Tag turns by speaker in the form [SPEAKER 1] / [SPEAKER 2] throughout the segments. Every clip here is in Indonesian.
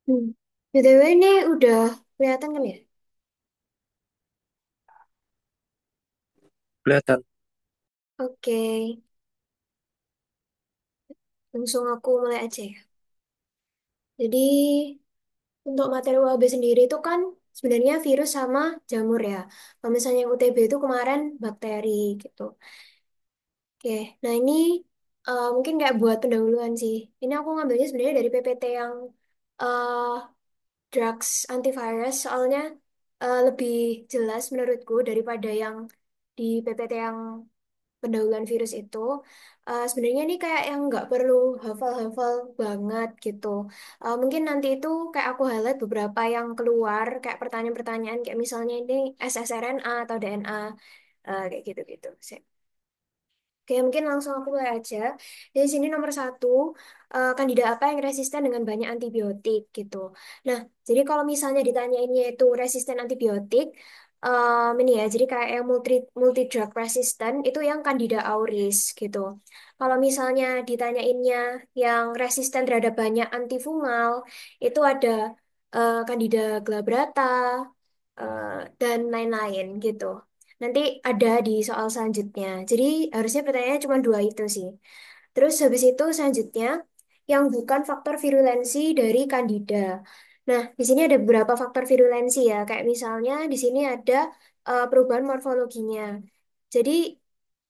[SPEAKER 1] Hmm. BTW ini udah kelihatan kan ya?
[SPEAKER 2] Kelihatan.
[SPEAKER 1] Oke, langsung aku mulai aja ya. Jadi untuk materi UAB sendiri itu kan sebenarnya virus sama jamur ya. Kalau misalnya yang UTB itu kemarin bakteri gitu. Oke, nah ini mungkin kayak buat pendahuluan sih. Ini aku ngambilnya sebenarnya dari PPT yang eh, drugs antivirus soalnya lebih jelas menurutku daripada yang di PPT yang pendahuluan virus itu. Sebenarnya ini kayak yang nggak perlu hafal-hafal banget gitu. Mungkin nanti itu kayak aku highlight beberapa yang keluar kayak pertanyaan-pertanyaan kayak misalnya ini ssRNA atau DNA kayak gitu-gitu. Oke, mungkin langsung aku mulai aja. Di sini nomor satu, kandida apa yang resisten dengan banyak antibiotik gitu. Nah, jadi kalau misalnya ditanyainnya itu resisten antibiotik, ini ya, jadi kayak yang multi drug resistant itu yang Candida auris gitu. Kalau misalnya ditanyainnya yang resisten terhadap banyak antifungal, itu ada Candida glabrata dan lain-lain gitu. Nanti ada di soal selanjutnya. Jadi harusnya pertanyaannya cuma dua itu sih. Terus habis itu selanjutnya yang bukan faktor virulensi dari Candida. Nah, di sini ada beberapa faktor virulensi ya. Kayak misalnya di sini ada perubahan morfologinya. Jadi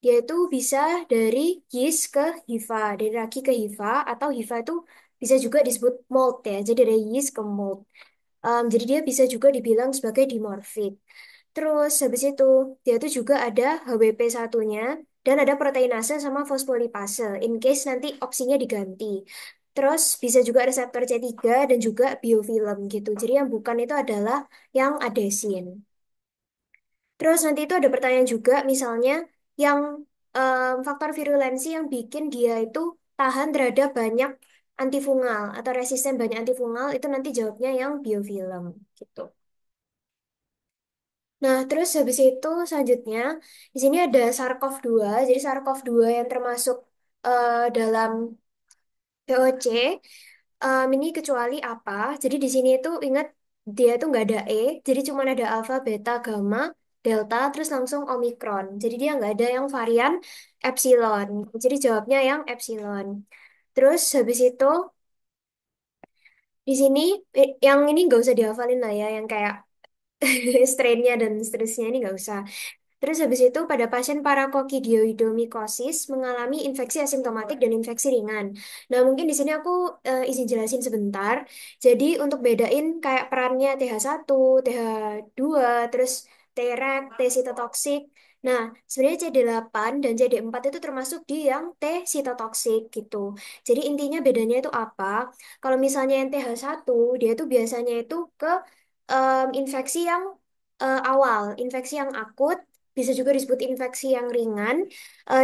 [SPEAKER 1] dia itu bisa dari yeast ke hifa, dari ragi ke hifa, atau hifa itu bisa juga disebut mold ya. Jadi dari yeast ke mold. Jadi dia bisa juga dibilang sebagai dimorfik. Terus habis itu dia itu juga ada HWP satunya dan ada proteinase sama fosfolipase in case nanti opsinya diganti. Terus bisa juga reseptor C3 dan juga biofilm gitu. Jadi yang bukan itu adalah yang adesin. Terus nanti itu ada pertanyaan juga misalnya yang faktor virulensi yang bikin dia itu tahan terhadap banyak antifungal atau resisten banyak antifungal itu nanti jawabnya yang biofilm gitu. Nah, terus habis itu selanjutnya di sini ada SARS-CoV-2. Jadi SARS-CoV-2 yang termasuk dalam VOC ini kecuali apa? Jadi di sini itu ingat dia tuh nggak ada E, jadi cuma ada alfa, beta, gamma, delta, terus langsung omikron. Jadi dia nggak ada yang varian epsilon. Jadi jawabnya yang epsilon. Terus habis itu di sini yang ini nggak usah dihafalin lah ya, yang kayak strainnya dan seterusnya ini nggak usah. Terus habis itu pada pasien parakokidioidomikosis mengalami infeksi asimptomatik dan infeksi ringan. Nah, mungkin di sini aku izin jelasin sebentar. Jadi untuk bedain kayak perannya TH1, TH2, terus T-REC, T-sitotoksik. Nah, sebenarnya CD8 dan CD4 itu termasuk di yang T-sitotoksik gitu. Jadi intinya bedanya itu apa? Kalau misalnya yang TH1, dia itu biasanya itu ke infeksi yang awal, infeksi yang akut, bisa juga disebut infeksi yang ringan,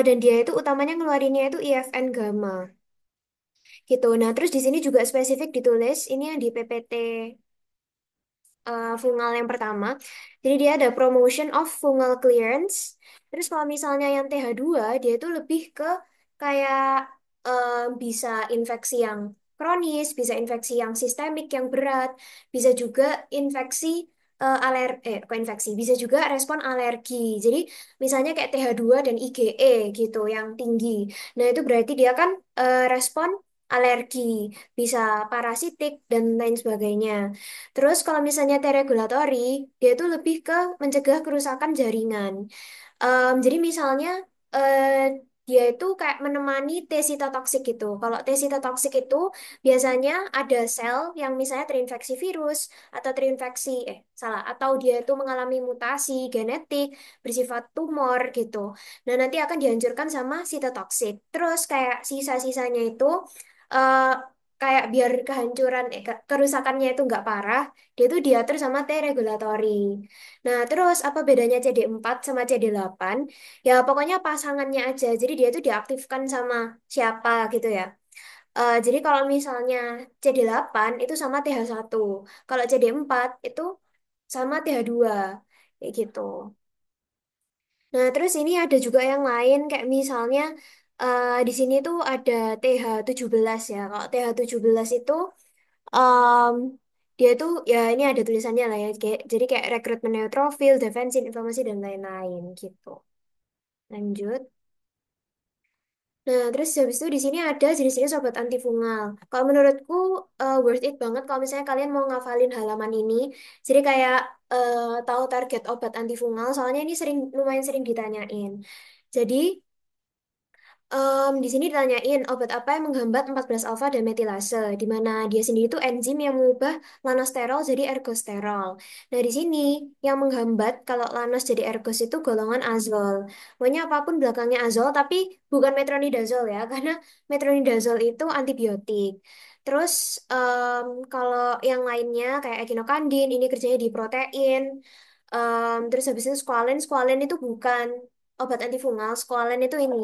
[SPEAKER 1] dan dia itu utamanya ngeluarinnya itu IFN gamma, gitu. Nah, terus di sini juga spesifik ditulis, ini yang di PPT fungal yang pertama. Jadi dia ada promotion of fungal clearance. Terus kalau misalnya yang TH2, dia itu lebih ke kayak bisa infeksi yang kronis, bisa infeksi yang sistemik yang berat, bisa juga infeksi kok infeksi, bisa juga respon alergi. Jadi misalnya kayak TH2 dan IgE gitu yang tinggi. Nah, itu berarti dia kan respon alergi, bisa parasitik dan lain sebagainya. Terus kalau misalnya T-regulatory, dia itu lebih ke mencegah kerusakan jaringan. Jadi misalnya dia itu kayak menemani T sitotoksik gitu. Kalau T sitotoksik itu biasanya ada sel yang misalnya terinfeksi virus atau terinfeksi salah atau dia itu mengalami mutasi genetik bersifat tumor gitu. Nah, nanti akan dihancurkan sama sitotoksik. Terus kayak sisa-sisanya itu eh, kayak biar kehancuran kerusakannya itu nggak parah, dia tuh diatur sama T regulatory. Nah, terus apa bedanya CD4 sama CD8? Ya, pokoknya pasangannya aja. Jadi dia tuh diaktifkan sama siapa gitu ya. Jadi kalau misalnya CD8 itu sama TH1. Kalau CD4 itu sama TH2. Kayak gitu. Nah, terus ini ada juga yang lain kayak misalnya di sini tuh ada TH17 ya. Kalau TH17 itu dia tuh ya ini ada tulisannya lah ya, kayak, jadi kayak rekrutmen neutrofil, defensin, inflamasi dan lain-lain gitu. Lanjut. Nah, terus habis itu di sini ada jenis-jenis obat antifungal. Kalau menurutku worth it banget kalau misalnya kalian mau ngafalin halaman ini. Jadi kayak tahu target obat antifungal, soalnya ini lumayan sering ditanyain. Jadi di sini ditanyain obat apa yang menghambat 14 alfa dan metilase, di mana dia sendiri itu enzim yang mengubah lanosterol jadi ergosterol. Nah, di sini yang menghambat kalau lanos jadi ergos itu golongan azol. Pokoknya apapun belakangnya azol, tapi bukan metronidazol ya, karena metronidazol itu antibiotik. Terus kalau yang lainnya kayak echinocandin, ini kerjanya di protein. Terus habis itu squalene itu bukan obat antifungal, squalene itu ini.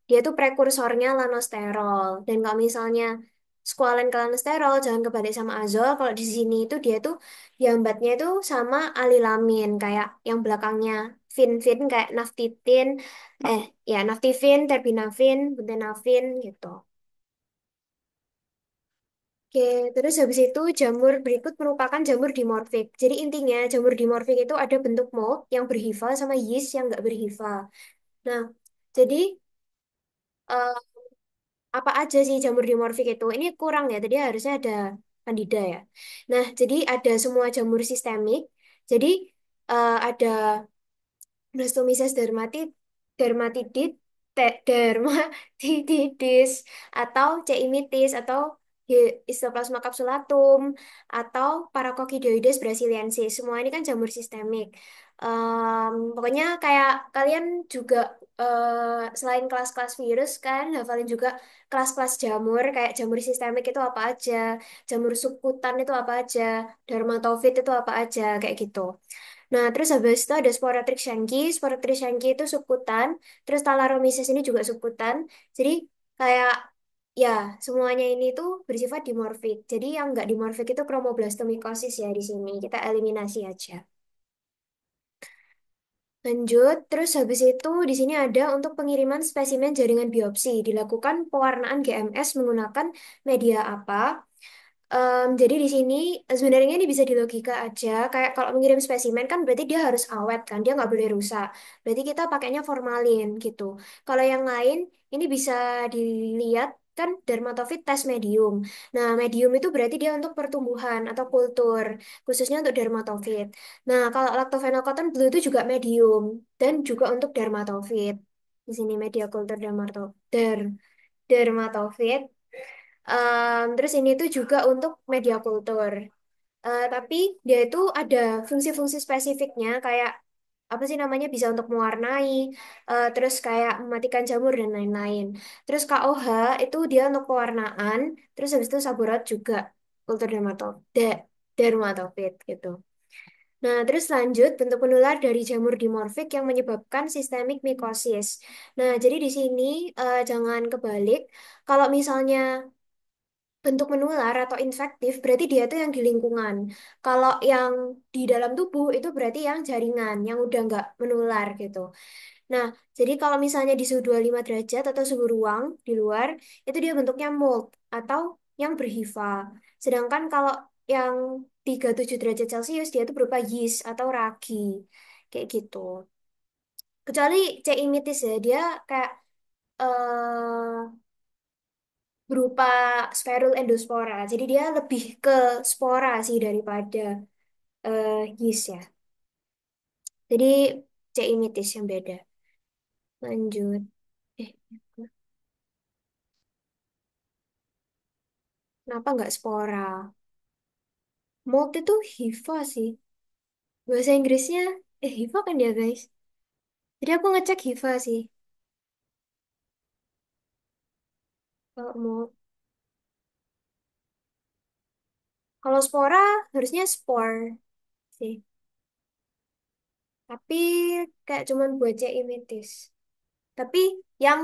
[SPEAKER 1] Dia tuh prekursornya lanosterol. Dan kalau misalnya squalene ke lanosterol, jangan kebalik sama azol. Kalau di sini itu dia tuh dihambatnya itu sama alilamin. Kayak yang belakangnya fin kayak naftitin, ya naftivin, terbinafin, butenafin gitu. Oke, terus habis itu jamur berikut merupakan jamur dimorfik. Jadi intinya jamur dimorfik itu ada bentuk mold yang berhifa sama yeast yang nggak berhifa. Nah, jadi eh, apa aja sih jamur dimorfik itu? Ini kurang ya, tadi harusnya ada kandida ya. Nah, jadi ada semua jamur sistemik. Jadi ada Blastomyces dermatidit, dermatitidis, atau C. imitis, atau Histoplasma capsulatum, atau Paracoccidioides brasiliensis. Semua ini kan jamur sistemik. Pokoknya kayak kalian juga selain kelas-kelas virus kan, hafalin juga kelas-kelas jamur, kayak jamur sistemik itu apa aja, jamur subkutan itu apa aja, dermatofit itu apa aja, kayak gitu. Nah, terus habis itu ada Sporatrix shanki. Sporatrix shanki itu subkutan. Terus Thalaromyces ini juga subkutan. Jadi kayak ya semuanya ini tuh bersifat dimorfik. Jadi yang nggak dimorfik itu chromoblastomycosis ya di sini. Kita eliminasi aja. Lanjut, terus habis itu di sini ada untuk pengiriman spesimen jaringan biopsi. Dilakukan pewarnaan GMS menggunakan media apa? Jadi di sini sebenarnya ini bisa dilogika aja. Kayak kalau mengirim spesimen kan berarti dia harus awet kan, dia nggak boleh rusak. Berarti kita pakainya formalin gitu. Kalau yang lain ini bisa dilihat kan dermatofit tes medium. Nah, medium itu berarti dia untuk pertumbuhan atau kultur, khususnya untuk dermatofit. Nah, kalau lactophenol blue itu juga medium dan juga untuk dermatofit. Di sini media kultur dermatofit. Terus ini tuh juga untuk media kultur. Tapi dia itu ada fungsi-fungsi spesifiknya kayak apa sih namanya bisa untuk mewarnai, terus kayak mematikan jamur dan lain-lain. Terus KOH itu dia untuk pewarnaan, terus habis itu saborat juga kultur dermatofit gitu. Nah, terus lanjut bentuk penular dari jamur dimorfik yang menyebabkan sistemik mikosis. Nah, jadi di sini jangan kebalik. Kalau misalnya bentuk menular atau infektif berarti dia itu yang di lingkungan. Kalau yang di dalam tubuh itu berarti yang jaringan, yang udah nggak menular gitu. Nah, jadi kalau misalnya di suhu 25 derajat atau suhu ruang di luar, itu dia bentuknya mold atau yang berhifa. Sedangkan kalau yang 37 derajat Celcius dia itu berupa yeast atau ragi. Kayak gitu. Kecuali C. imitis ya, dia kayak berupa spherul endospora. Jadi dia lebih ke spora sih daripada yeast ya. Jadi C. imitis yang beda. Lanjut. Eh, kenapa nggak spora? Mold itu hifa sih. Bahasa Inggrisnya, hifa kan ya guys? Jadi aku ngecek hifa sih. Kalau mold. Kalau spora harusnya spore sih. Tapi kayak cuman buat C. imitis. Tapi yang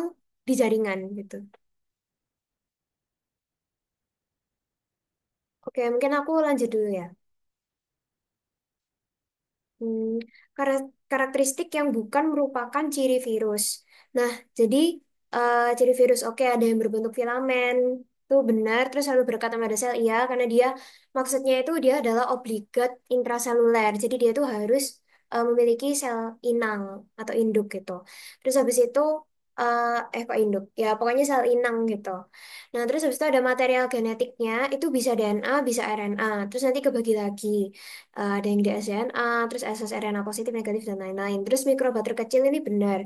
[SPEAKER 1] di jaringan gitu. Oke, mungkin aku lanjut dulu ya. Hmm, karakteristik yang bukan merupakan ciri virus. Nah, jadi ciri virus oke ada yang berbentuk filamen, itu benar, terus selalu berkata pada sel iya, karena dia maksudnya itu dia adalah obligat intraseluler, jadi dia itu harus memiliki sel inang atau induk gitu. Terus habis itu kok induk? Ya pokoknya sel inang gitu. Nah terus habis itu ada material genetiknya, itu bisa DNA, bisa RNA, terus nanti kebagi lagi. Ada yang di sDNA, terus ssRNA positif, negatif, dan lain-lain. Terus mikroba terkecil ini benar.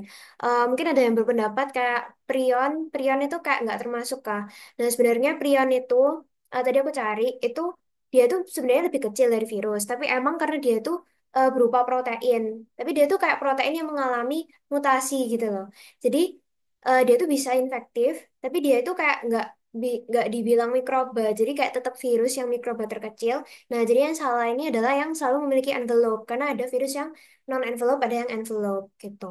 [SPEAKER 1] Mungkin ada yang berpendapat kayak prion, prion itu kayak nggak termasuk kah? Nah sebenarnya prion itu, tadi aku cari, itu dia tuh sebenarnya lebih kecil dari virus, tapi emang karena dia tuh berupa protein, tapi dia tuh kayak protein yang mengalami mutasi gitu loh. Jadi dia tuh bisa infektif, tapi dia itu kayak nggak dibilang mikroba, jadi kayak tetap virus yang mikroba terkecil. Nah, jadi yang salah ini adalah yang selalu memiliki envelope, karena ada virus yang non-envelope, ada yang envelope gitu.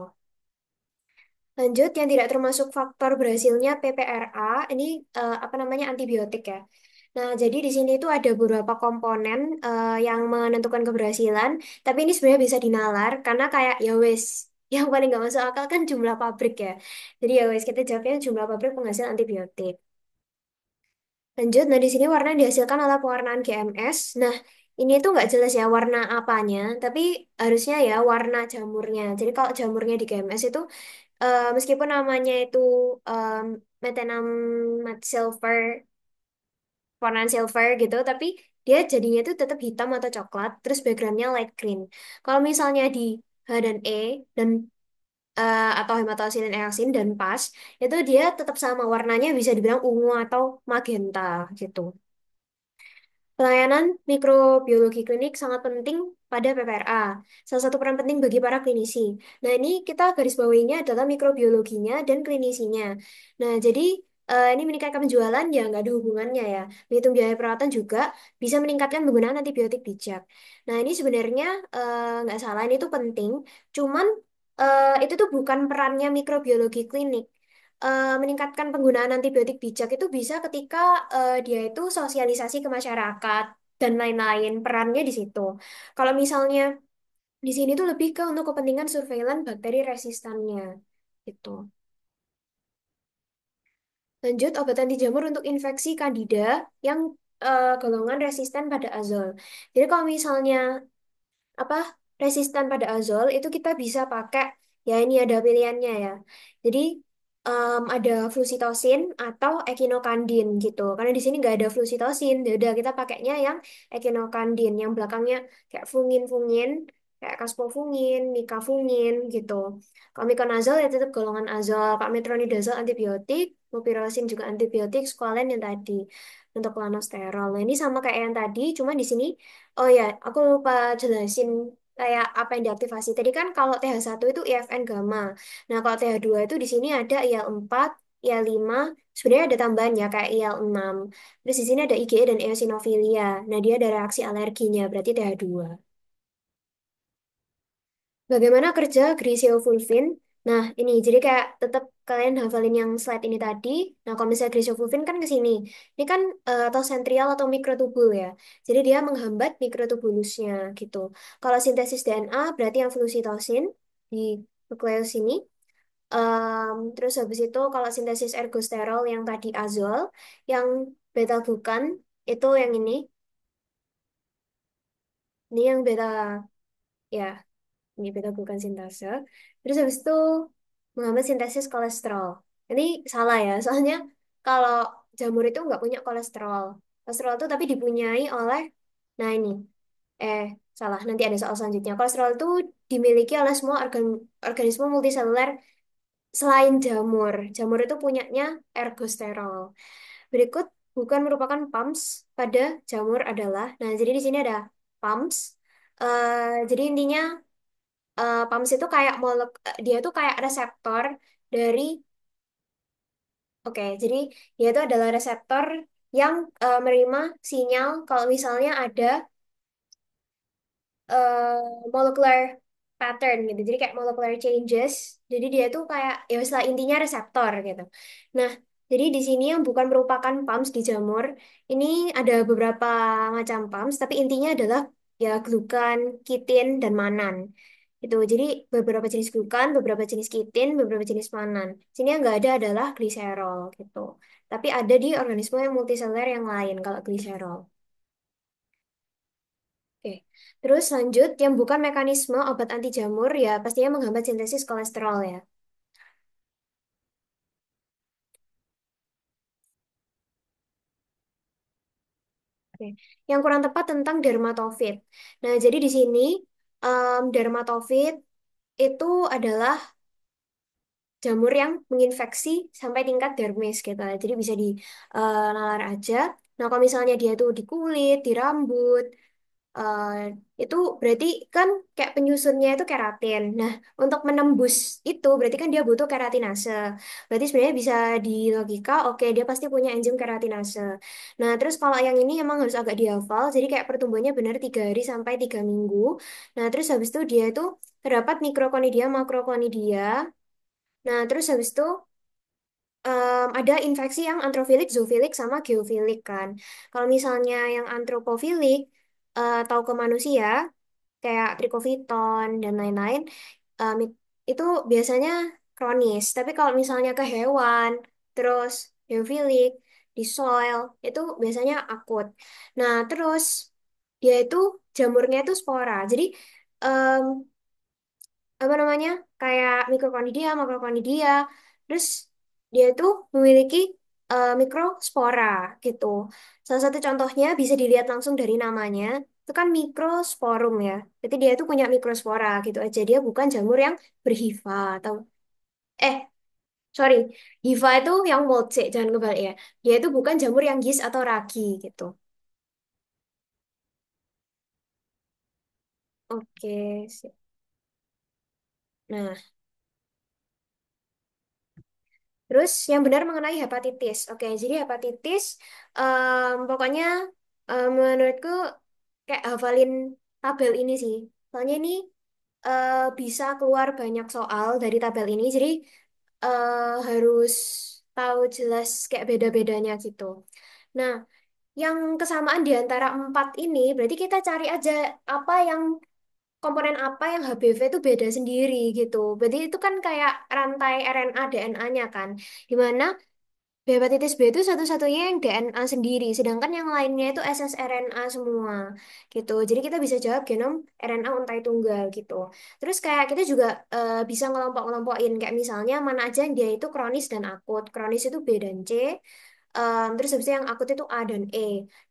[SPEAKER 1] Lanjut, yang tidak termasuk faktor berhasilnya PPRA, ini apa namanya antibiotik ya. Nah, jadi di sini itu ada beberapa komponen yang menentukan keberhasilan, tapi ini sebenarnya bisa dinalar karena kayak ya wes, yang paling nggak masuk akal kan jumlah pabrik ya. Jadi ya wes kita jawabnya jumlah pabrik penghasil antibiotik. Lanjut, nah di sini warna yang dihasilkan adalah pewarnaan GMS. Nah, ini tuh nggak jelas ya warna apanya, tapi harusnya ya warna jamurnya. Jadi kalau jamurnya di GMS itu meskipun namanya itu um, methenamate silver, warna silver gitu, tapi dia jadinya tuh tetap hitam atau coklat, terus backgroundnya light green. Kalau misalnya di H dan E dan atau hematoxylin eosin dan PAS, itu dia tetap sama warnanya bisa dibilang ungu atau magenta gitu. Pelayanan mikrobiologi klinik sangat penting pada PPRA. Salah satu peran penting bagi para klinisi. Nah, ini kita garis bawahinya adalah mikrobiologinya dan klinisinya. Nah, jadi ini meningkatkan penjualan ya nggak ada hubungannya ya. Menghitung biaya perawatan juga bisa meningkatkan penggunaan antibiotik bijak. Nah, ini sebenarnya nggak salah, ini tuh penting. Cuman itu tuh bukan perannya mikrobiologi klinik. Meningkatkan penggunaan antibiotik bijak itu bisa ketika dia itu sosialisasi ke masyarakat dan lain-lain. Perannya di situ. Kalau misalnya di sini tuh lebih ke untuk kepentingan surveillance bakteri resistannya. Gitu. Lanjut, obat anti jamur untuk infeksi Candida yang golongan resisten pada azol. Jadi kalau misalnya apa resisten pada azol itu kita bisa pakai ya ini ada pilihannya ya. Jadi ada flusitosin atau echinocandin gitu. Karena di sini nggak ada flusitosin, ya udah kita pakainya yang echinocandin yang belakangnya kayak fungin-fungin, kayak caspofungin, mikafungin gitu. Kalau miconazole ya tetap golongan azol, kalau metronidazole antibiotik, mupirocin juga antibiotik, squalene yang tadi untuk lanosterol. Nah, ini sama kayak yang tadi, cuma di sini oh ya, aku lupa jelasin kayak apa yang diaktifasi. Tadi kan kalau TH1 itu IFN gamma. Nah, kalau TH2 itu di sini ada IL-4, IL-5, sebenarnya ada tambahan ya kayak IL-6. Terus di sini ada IgE dan eosinofilia. Nah, dia ada reaksi alerginya, berarti TH2. Bagaimana kerja griseofulvin? Nah, ini jadi kayak tetap kalian hafalin yang slide ini tadi. Nah, kalau misalnya griseofulvin kan ke sini. Ini kan atau sentrial atau mikrotubul ya. Jadi dia menghambat mikrotubulusnya gitu. Kalau sintesis DNA berarti yang flusitosin di nukleus ini. Terus habis itu kalau sintesis ergosterol yang tadi azol, yang beta glukan itu yang ini yang beta ya. Ini beta glukan sintase. Terus habis itu menghambat sintesis kolesterol. Ini salah ya, soalnya kalau jamur itu nggak punya kolesterol. Kolesterol itu tapi dipunyai oleh, nah ini, eh salah, nanti ada soal selanjutnya. Kolesterol itu dimiliki oleh semua organisme multiseluler selain jamur. Jamur itu punyanya ergosterol. Berikut bukan merupakan PAMS pada jamur adalah, nah jadi di sini ada PAMS. Jadi intinya PAMS itu kayak dia tuh kayak reseptor dari oke, jadi dia itu adalah reseptor yang menerima sinyal kalau misalnya ada eh, molecular pattern gitu. Jadi kayak molecular changes. Jadi dia tuh kayak ya istilah intinya reseptor gitu. Nah, jadi di sini yang bukan merupakan PAMS di jamur, ini ada beberapa macam PAMS, tapi intinya adalah ya glukan, kitin, dan manan. Itu jadi beberapa jenis glukan, beberapa jenis kitin, beberapa jenis panan. Sini yang nggak ada adalah gliserol gitu. Tapi ada di organisme yang multiseluler yang lain kalau gliserol. Oke. Terus lanjut yang bukan mekanisme obat anti jamur ya pastinya menghambat sintesis kolesterol ya. Oke. Yang kurang tepat tentang dermatofit. Nah, jadi di sini dermatofit itu adalah jamur yang menginfeksi sampai tingkat dermis gitu. Jadi bisa di nalar aja. Nah, kalau misalnya dia tuh di kulit, di rambut, eh, itu berarti kan kayak penyusunnya itu keratin. Nah, untuk menembus itu berarti kan dia butuh keratinase. Berarti sebenarnya bisa di logika, oke dia pasti punya enzim keratinase. Nah, terus kalau yang ini emang harus agak dihafal. Jadi kayak pertumbuhannya benar 3 hari sampai 3 minggu. Nah, terus habis itu dia itu terdapat mikrokonidia, makrokonidia. Nah, terus habis itu ada infeksi yang antrofilik, zoofilik, sama geofilik kan. Kalau misalnya yang antropofilik, tahu ke manusia, kayak trikoviton dan lain-lain, um, it- itu biasanya kronis. Tapi kalau misalnya ke hewan, terus geofilik, di soil, itu biasanya akut. Nah, terus dia itu jamurnya itu spora. Jadi, em, apa namanya kayak mikrokonidia, makrokonidia. Terus dia itu memiliki mikrospora gitu. Salah satu contohnya bisa dilihat langsung dari namanya. Itu kan mikrosporum ya. Jadi dia itu punya mikrospora gitu aja. Dia bukan jamur yang berhifa atau eh sorry, hifa itu yang mold sih, jangan kebalik ya. Dia itu bukan jamur yang gis atau ragi gitu. Oke, sip. Nah, terus yang benar mengenai hepatitis. Oke, jadi hepatitis pokoknya menurutku kayak hafalin tabel ini sih. Soalnya ini bisa keluar banyak soal dari tabel ini. Jadi harus tahu jelas kayak beda-bedanya gitu. Nah, yang kesamaan di antara empat ini berarti kita cari aja apa yang komponen apa yang HBV itu beda sendiri gitu. Berarti itu kan kayak rantai RNA DNA-nya kan. Dimana hepatitis B itu satu-satunya yang DNA sendiri, sedangkan yang lainnya itu ssRNA semua, gitu. Jadi kita bisa jawab genom RNA untai tunggal, gitu. Terus kayak kita juga bisa ngelompok-ngelompokin, kayak misalnya mana aja yang dia itu kronis dan akut. Kronis itu B dan C, terus habis itu yang akut itu A dan E.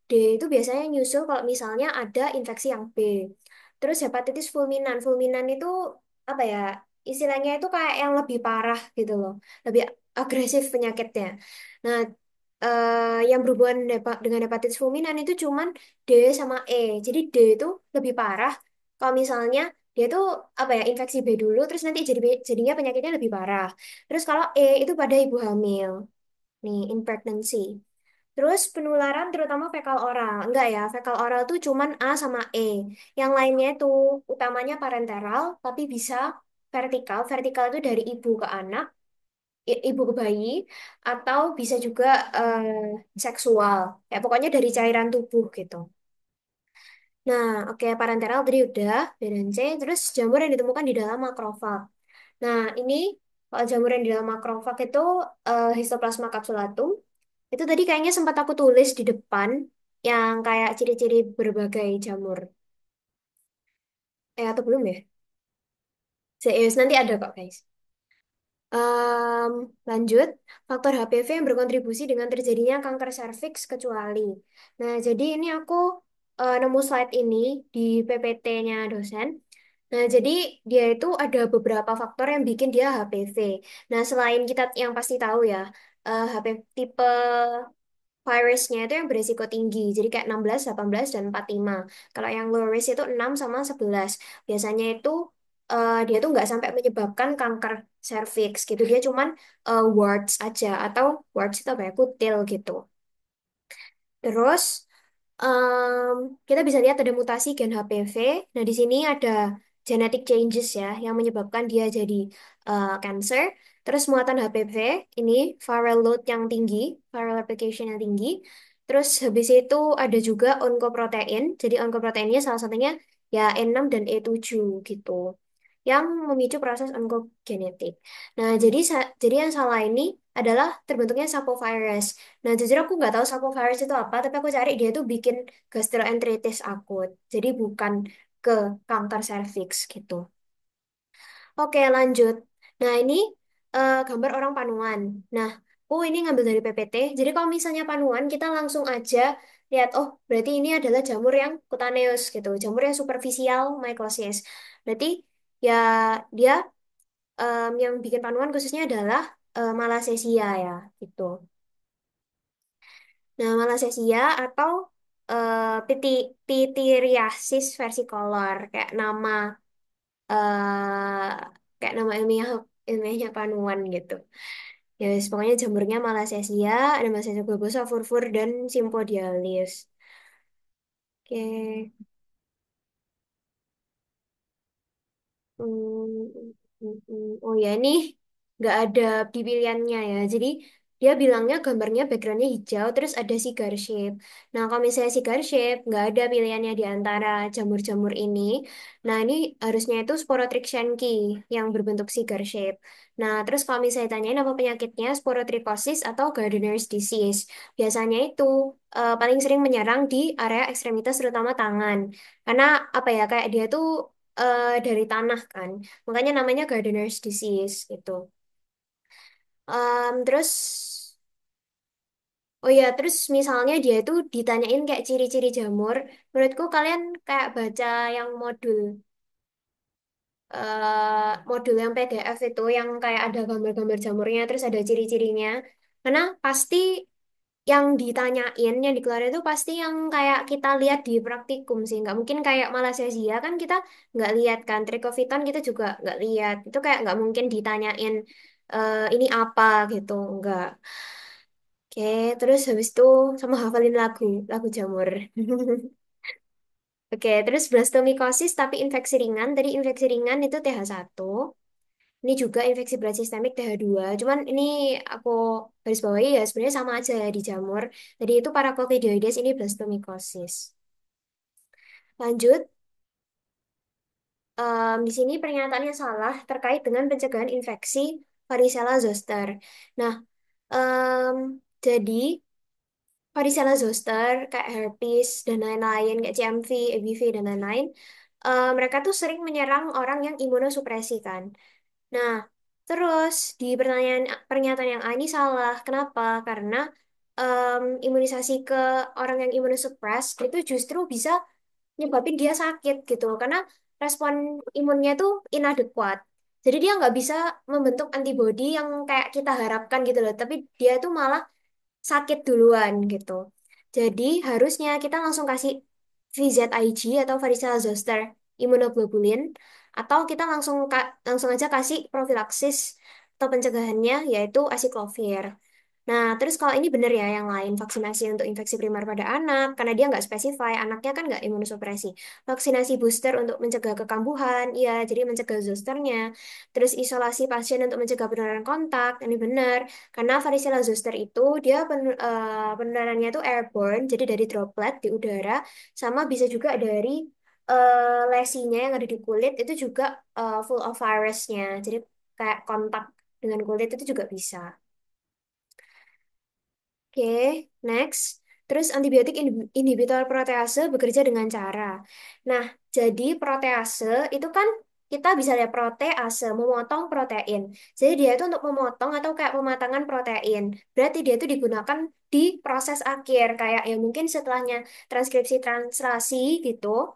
[SPEAKER 1] D itu biasanya nyusul kalau misalnya ada infeksi yang B. Terus hepatitis fulminan. Fulminan itu apa ya? Istilahnya itu kayak yang lebih parah gitu loh. Lebih agresif penyakitnya. Nah, yang berhubungan dengan hepatitis fulminan itu cuman D sama E. Jadi D itu lebih parah. Kalau misalnya dia itu apa ya infeksi B dulu, terus nanti jadinya penyakitnya lebih parah. Terus kalau E itu pada ibu hamil, nih in pregnancy. Terus penularan terutama fekal oral. Enggak ya, fekal oral tuh cuman A sama E. Yang lainnya itu utamanya parenteral, tapi bisa vertikal. Vertikal itu dari ibu ke anak, ibu ke bayi, atau bisa juga seksual. Ya pokoknya dari cairan tubuh gitu. Nah, oke parenteral tadi udah, B dan C. Terus jamur yang ditemukan di dalam makrofag. Nah, ini kalau jamur yang di dalam makrofag itu Histoplasma capsulatum. Itu tadi kayaknya sempat aku tulis di depan yang kayak ciri-ciri berbagai jamur. Atau belum ya? Serius, nanti ada kok guys. Em, lanjut, faktor HPV yang berkontribusi dengan terjadinya kanker serviks kecuali. Nah, jadi ini aku nemu slide ini di PPT-nya dosen. Nah, jadi dia itu ada beberapa faktor yang bikin dia HPV. Nah, selain kita yang pasti tahu ya, HPV tipe virusnya itu yang berisiko tinggi. Jadi kayak 16, 18, dan 45. Kalau yang low risk itu 6 sama 11. Biasanya itu dia tuh nggak sampai menyebabkan kanker cervix gitu. Dia cuman warts aja atau warts itu apa ya? Kutil gitu. Terus kita bisa lihat ada mutasi gen HPV. Nah, di sini ada genetic changes ya yang menyebabkan dia jadi cancer. Terus muatan HPV ini viral load yang tinggi, viral replication yang tinggi. Terus habis itu ada juga oncoprotein. Jadi oncoproteinnya salah satunya ya E6 dan E7 gitu. yang memicu proses onkogenetik. Nah, jadi yang salah ini adalah terbentuknya sapovirus. Nah, jujur aku nggak tahu sapovirus itu apa, tapi aku cari dia tuh bikin gastroenteritis akut. Jadi bukan ke kanker serviks gitu. Oke, lanjut. Nah, ini gambar orang panuan. Nah, aku ini ngambil dari PPT. Jadi kalau misalnya panuan, kita langsung aja lihat, oh, berarti ini adalah jamur yang cutaneous gitu. Jamur yang superficial mycosis. Berarti ya dia yang bikin panuan khususnya adalah Malassezia ya, gitu. Nah, Malassezia atau Pityriasis versicolor eh kayak nama ilmiahnya panuan gitu. Ya, wis, pokoknya jamurnya Malassezia, ada Malassezia bulbosa, furfur, dan Sympodialis. Oke. Hmm, oh ya, ini nggak ada di pilihannya ya. Jadi dia bilangnya gambarnya backgroundnya hijau, terus ada cigar shape. Nah, kalau misalnya cigar shape, nggak ada pilihannya di antara jamur-jamur ini. Nah, ini harusnya itu Sporotrichshanki yang berbentuk cigar shape. Nah, terus kalau misalnya tanyain apa penyakitnya, sporotrichosis atau Gardner's disease. Biasanya itu paling sering menyerang di area ekstremitas, terutama tangan. Karena apa ya, kayak dia tuh dari tanah kan. Makanya namanya gardener's disease gitu. Terus, oh ya, terus misalnya dia itu ditanyain kayak ciri-ciri jamur. Menurutku kalian kayak baca yang modul yang PDF itu yang kayak ada gambar-gambar jamurnya, terus ada ciri-cirinya. Karena pasti yang ditanyain, yang dikeluarin itu pasti yang kayak kita lihat di praktikum sih. Nggak mungkin kayak Malassezia kan kita nggak lihat kan. Trichofiton kita juga nggak lihat. Itu kayak nggak mungkin ditanyain ini apa gitu. Nggak. Oke, terus habis itu sama hafalin lagu jamur. Oke, terus blastomikosis tapi infeksi ringan. Tadi infeksi ringan itu TH1. Ini juga infeksi berat sistemik TH2. Cuman ini aku garis bawahi ya sebenarnya sama aja ya di jamur. Tadi itu Paracoccidioides, ini blastomikosis. Lanjut, di sini pernyataannya salah terkait dengan pencegahan infeksi varicella zoster. Nah, em, jadi varicella zoster kayak herpes dan lain-lain, kayak CMV, EBV dan lain-lain, mereka tuh sering menyerang orang yang imunosupresi kan. Nah, terus di pernyataan yang A ini salah. Kenapa? Karena imunisasi ke orang yang imunosuppress itu justru bisa nyebabin dia sakit gitu. Karena respon imunnya tuh inadequat. Jadi dia nggak bisa membentuk antibodi yang kayak kita harapkan gitu loh. Tapi dia tuh malah sakit duluan gitu. Jadi harusnya kita langsung kasih VZIG atau varicella zoster immunoglobulin atau kita langsung aja kasih profilaksis atau pencegahannya yaitu acyclovir. Nah, terus kalau ini benar ya yang lain, vaksinasi untuk infeksi primer pada anak, karena dia nggak spesify, anaknya kan nggak imunosupresi. Vaksinasi booster untuk mencegah kekambuhan, iya, jadi mencegah zosternya. Terus isolasi pasien untuk mencegah penularan kontak, ini benar. Karena varicella zoster itu dia penularannya itu airborne, jadi dari droplet di udara, sama bisa juga dari lesinya yang ada di kulit, itu juga full of virusnya. Jadi kayak kontak dengan kulit itu juga bisa. Oke, next. Terus antibiotik inhibitor protease bekerja dengan cara. Nah, jadi protease itu kan kita bisa lihat protease, memotong protein. Jadi dia itu untuk memotong atau kayak pematangan protein. Berarti dia itu digunakan di proses akhir, kayak ya mungkin setelahnya transkripsi translasi gitu.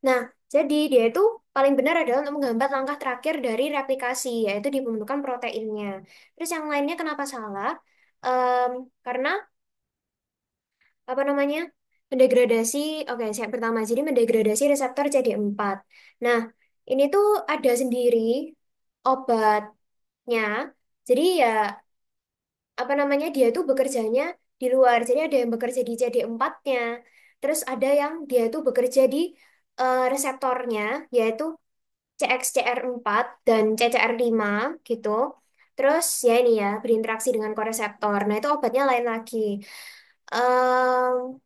[SPEAKER 1] Nah, jadi dia itu paling benar adalah untuk menghambat langkah terakhir dari replikasi, yaitu di pembentukan proteinnya. Terus yang lainnya kenapa salah? Em, karena apa namanya mendegradasi, oke saya pertama jadi mendegradasi reseptor CD4. Nah ini tuh ada sendiri obatnya, jadi ya apa namanya dia tuh bekerjanya di luar, jadi ada yang bekerja di CD4-nya, terus ada yang dia tuh bekerja di reseptornya yaitu CXCR4 dan CCR5 gitu. Terus ya ini ya berinteraksi dengan koreseptor, nah itu obatnya lain lagi. Em,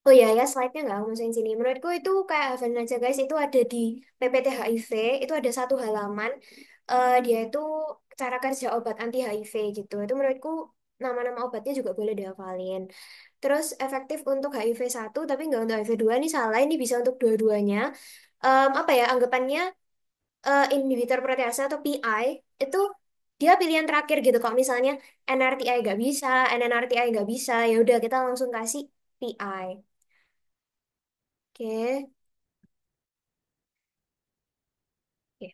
[SPEAKER 1] Oh ya ya, slide-nya nggak aku masukin sini. Menurutku itu kayak hafalin aja guys, itu ada di PPT HIV, itu ada satu halaman. Dia itu cara kerja obat anti HIV gitu. Itu menurutku nama-nama obatnya juga boleh dihafalin. Terus efektif untuk HIV 1 tapi nggak untuk HIV 2 ini salah, ini bisa untuk dua-duanya. Apa ya, anggapannya inhibitor protease atau PI itu dia pilihan terakhir gitu. Kalau misalnya NRTI nggak bisa, NNRTI nggak bisa, ya udah kita langsung kasih PI. Oke. Oke.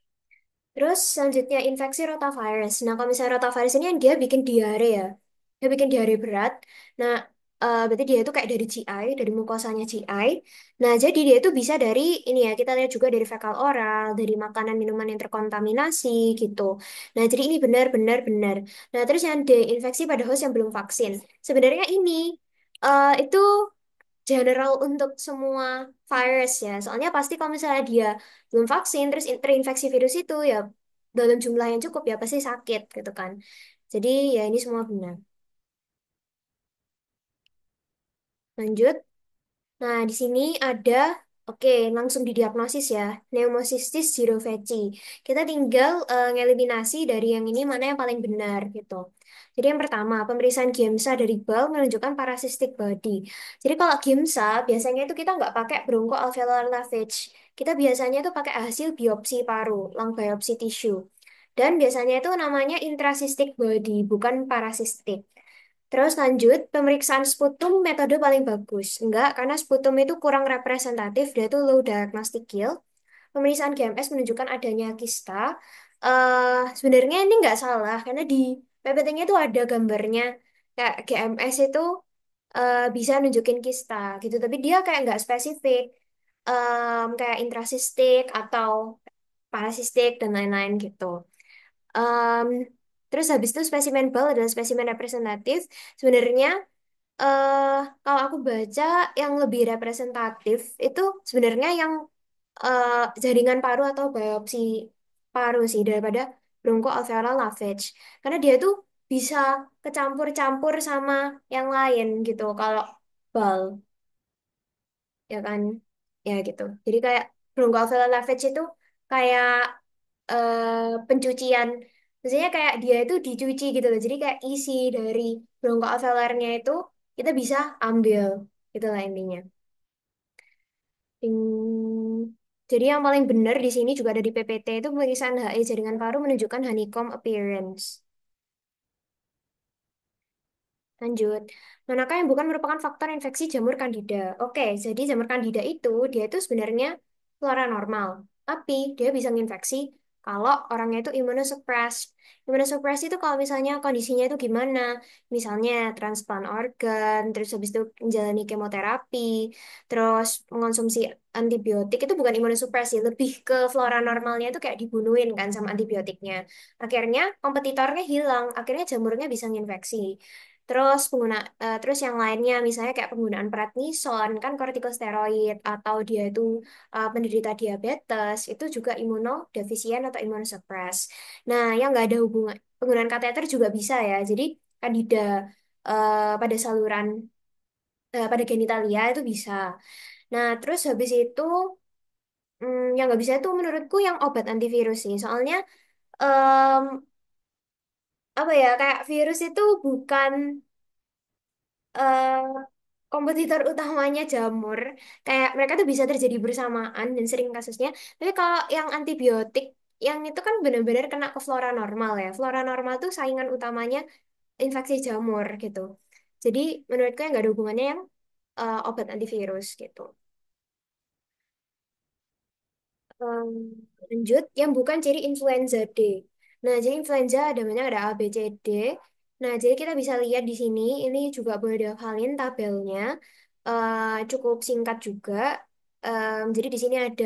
[SPEAKER 1] Terus selanjutnya infeksi rotavirus. Nah, kalau misalnya rotavirus ini kan dia bikin diare ya. Dia bikin diare berat. Nah, berarti dia itu kayak dari GI, dari mukosanya GI. Nah, jadi dia itu bisa dari ini ya, kita lihat juga dari fekal oral, dari makanan minuman yang terkontaminasi gitu. Nah, jadi ini benar-benar benar. Nah, terus yang infeksi pada host yang belum vaksin. Sebenarnya ini itu general untuk semua virus ya. Soalnya pasti kalau misalnya dia belum vaksin terus terinfeksi virus itu ya dalam jumlah yang cukup ya pasti sakit gitu kan. Jadi ya ini semua benar. Lanjut. Nah, di sini ada, oke, langsung didiagnosis ya, pneumocystis jirovecii. Kita tinggal ngeliminasi dari yang ini mana yang paling benar gitu. Jadi yang pertama, pemeriksaan Giemsa dari bal menunjukkan parasistic body. Jadi kalau Giemsa, biasanya itu kita nggak pakai bronchoalveolar lavage. Kita biasanya itu pakai hasil biopsi paru, lung biopsi tissue. Dan biasanya itu namanya intracystic body, bukan parasistic. Terus lanjut, pemeriksaan sputum metode paling bagus. Enggak, karena sputum itu kurang representatif, dia itu low diagnostic yield. Pemeriksaan GMS menunjukkan adanya kista. Sebenarnya ini nggak salah, karena di PPT-nya itu ada gambarnya. Kayak GMS itu bisa nunjukin kista gitu, tapi dia kayak nggak spesifik. Kayak intrasistik atau parasistik dan lain-lain gitu. Em, Terus habis itu spesimen bal adalah spesimen representatif. Sebenarnya kalau aku baca yang lebih representatif itu sebenarnya yang jaringan paru atau biopsi paru sih daripada bronchoalveolar lavage. Karena dia tuh bisa kecampur-campur sama yang lain gitu. Kalau bal, ya kan? Ya gitu. Jadi kayak bronchoalveolar lavage itu kayak pencucian. Maksudnya kayak dia itu dicuci gitu loh. Jadi kayak isi dari bronchoalveolarnya itu kita bisa ambil. Itulah intinya. Ding. Jadi yang paling benar di sini juga ada di PPT itu pemeriksaan HI jaringan paru menunjukkan honeycomb appearance. Lanjut. Manakah yang bukan merupakan faktor infeksi jamur kandida? Oke, jadi jamur kandida itu dia itu sebenarnya flora normal, tapi dia bisa menginfeksi kalau orangnya itu immunosuppressed. Immunosuppressed itu kalau misalnya kondisinya itu gimana? Misalnya transplant organ, terus habis itu menjalani kemoterapi, terus mengonsumsi antibiotik itu bukan immunosuppressed sih, lebih ke flora normalnya itu kayak dibunuhin kan sama antibiotiknya. Akhirnya kompetitornya hilang, akhirnya jamurnya bisa menginfeksi. Terus yang lainnya misalnya kayak penggunaan prednison kan kortikosteroid atau dia itu penderita diabetes itu juga imunodefisien atau imunosuppress. Nah, yang nggak ada hubungan penggunaan kateter juga bisa ya. Jadi kandida pada saluran pada genitalia itu bisa. Nah, terus habis itu yang nggak bisa itu menurutku yang obat antivirus sih. Soalnya em, apa ya kayak virus itu bukan eh, kompetitor utamanya jamur. Kayak mereka tuh bisa terjadi bersamaan dan sering kasusnya. Tapi kalau yang antibiotik, yang itu kan benar-benar kena ke flora normal ya. Flora normal tuh saingan utamanya infeksi jamur gitu. Jadi menurutku yang nggak ada hubungannya yang obat antivirus gitu. Em, Lanjut, yang bukan ciri influenza D. Nah, jadi influenza ada banyak, ada A, B, C, D. Nah, jadi kita bisa lihat di sini, ini juga boleh dihafalin tabelnya. Cukup singkat juga. Jadi di sini ada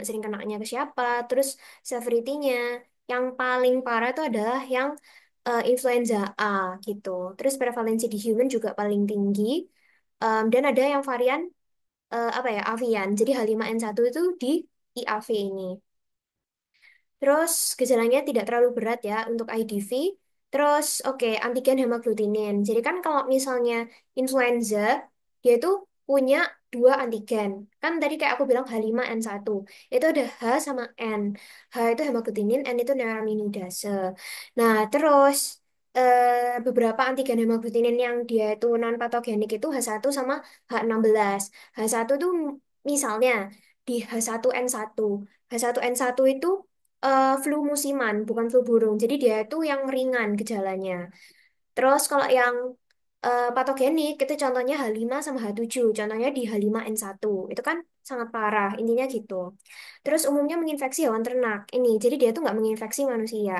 [SPEAKER 1] sering kenanya ke siapa, terus severity-nya. Yang paling parah itu adalah yang influenza A gitu. Terus prevalensi di human juga paling tinggi. Dan ada yang varian apa ya, avian. Jadi H5N1 itu di IAV ini. Terus gejalanya tidak terlalu berat ya untuk IDV. Terus oke, antigen hemaglutinin. Jadi kan kalau misalnya influenza, dia itu punya dua antigen. Kan tadi kayak aku bilang H5N1. Itu ada H sama N. H itu hemaglutinin, N itu neuraminidase. Nah, terus beberapa antigen hemaglutinin yang dia itu non patogenik itu H1 sama H16. H1 tuh misalnya di H1N1. H1N1 itu flu musiman, bukan flu burung. Jadi dia itu yang ringan gejalanya. Terus kalau yang patogenik itu contohnya H5 sama H7. Contohnya di H5N1. Itu kan sangat parah. Intinya gitu. Terus umumnya menginfeksi hewan ternak. Ini, jadi dia tuh nggak menginfeksi manusia.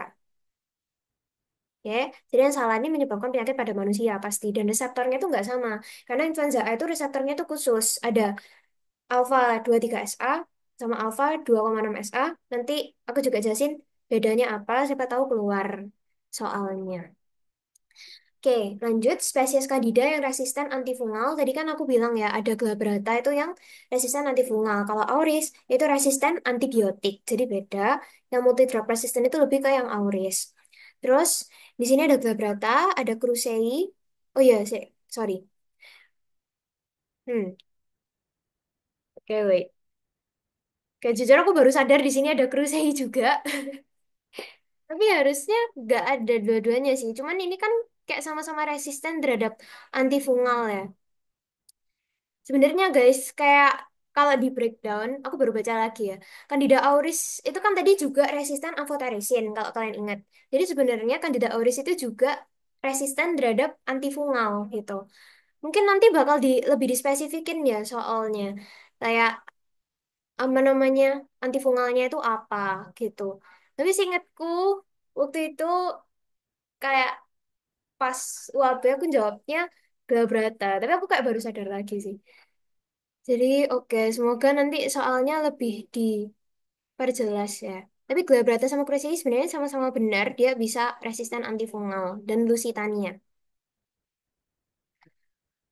[SPEAKER 1] Ya, jadi yang salah ini menyebabkan penyakit pada manusia pasti. Dan reseptornya itu nggak sama. Karena influenza A itu reseptornya itu khusus. Ada alpha 23SA sama alpha 2,6SA. Nanti aku juga jelasin bedanya apa, siapa tahu keluar soalnya. Oke, lanjut spesies Candida yang resisten antifungal. Tadi kan aku bilang ya, ada glabrata itu yang resisten antifungal. Kalau auris itu resisten antibiotik. Jadi beda. Yang multi drug resistant itu lebih ke yang auris. Terus di sini ada glabrata, ada krusei. Oh iya, sorry. Oke, wait. Oke, jujur aku baru sadar di sini ada krusei juga. Tapi harusnya nggak ada dua-duanya sih. Cuman ini kan kayak sama-sama resisten terhadap antifungal ya. Sebenarnya guys, kayak kalau di breakdown, aku baru baca lagi ya. Candida auris itu kan tadi juga resisten amphotericin kalau kalian ingat. Jadi sebenarnya Candida auris itu juga resisten terhadap antifungal gitu. Mungkin nanti bakal lebih dispesifikin ya soalnya. Kayak apa namanya antifungalnya itu apa gitu. Tapi seingatku waktu itu kayak pas UAB aku jawabnya Glabrata. Tapi aku kayak baru sadar lagi sih. Jadi oke, semoga nanti soalnya lebih diperjelas ya. Tapi Glabrata sama Klebsiella sebenarnya sama-sama benar, dia bisa resisten antifungal dan Lusitania.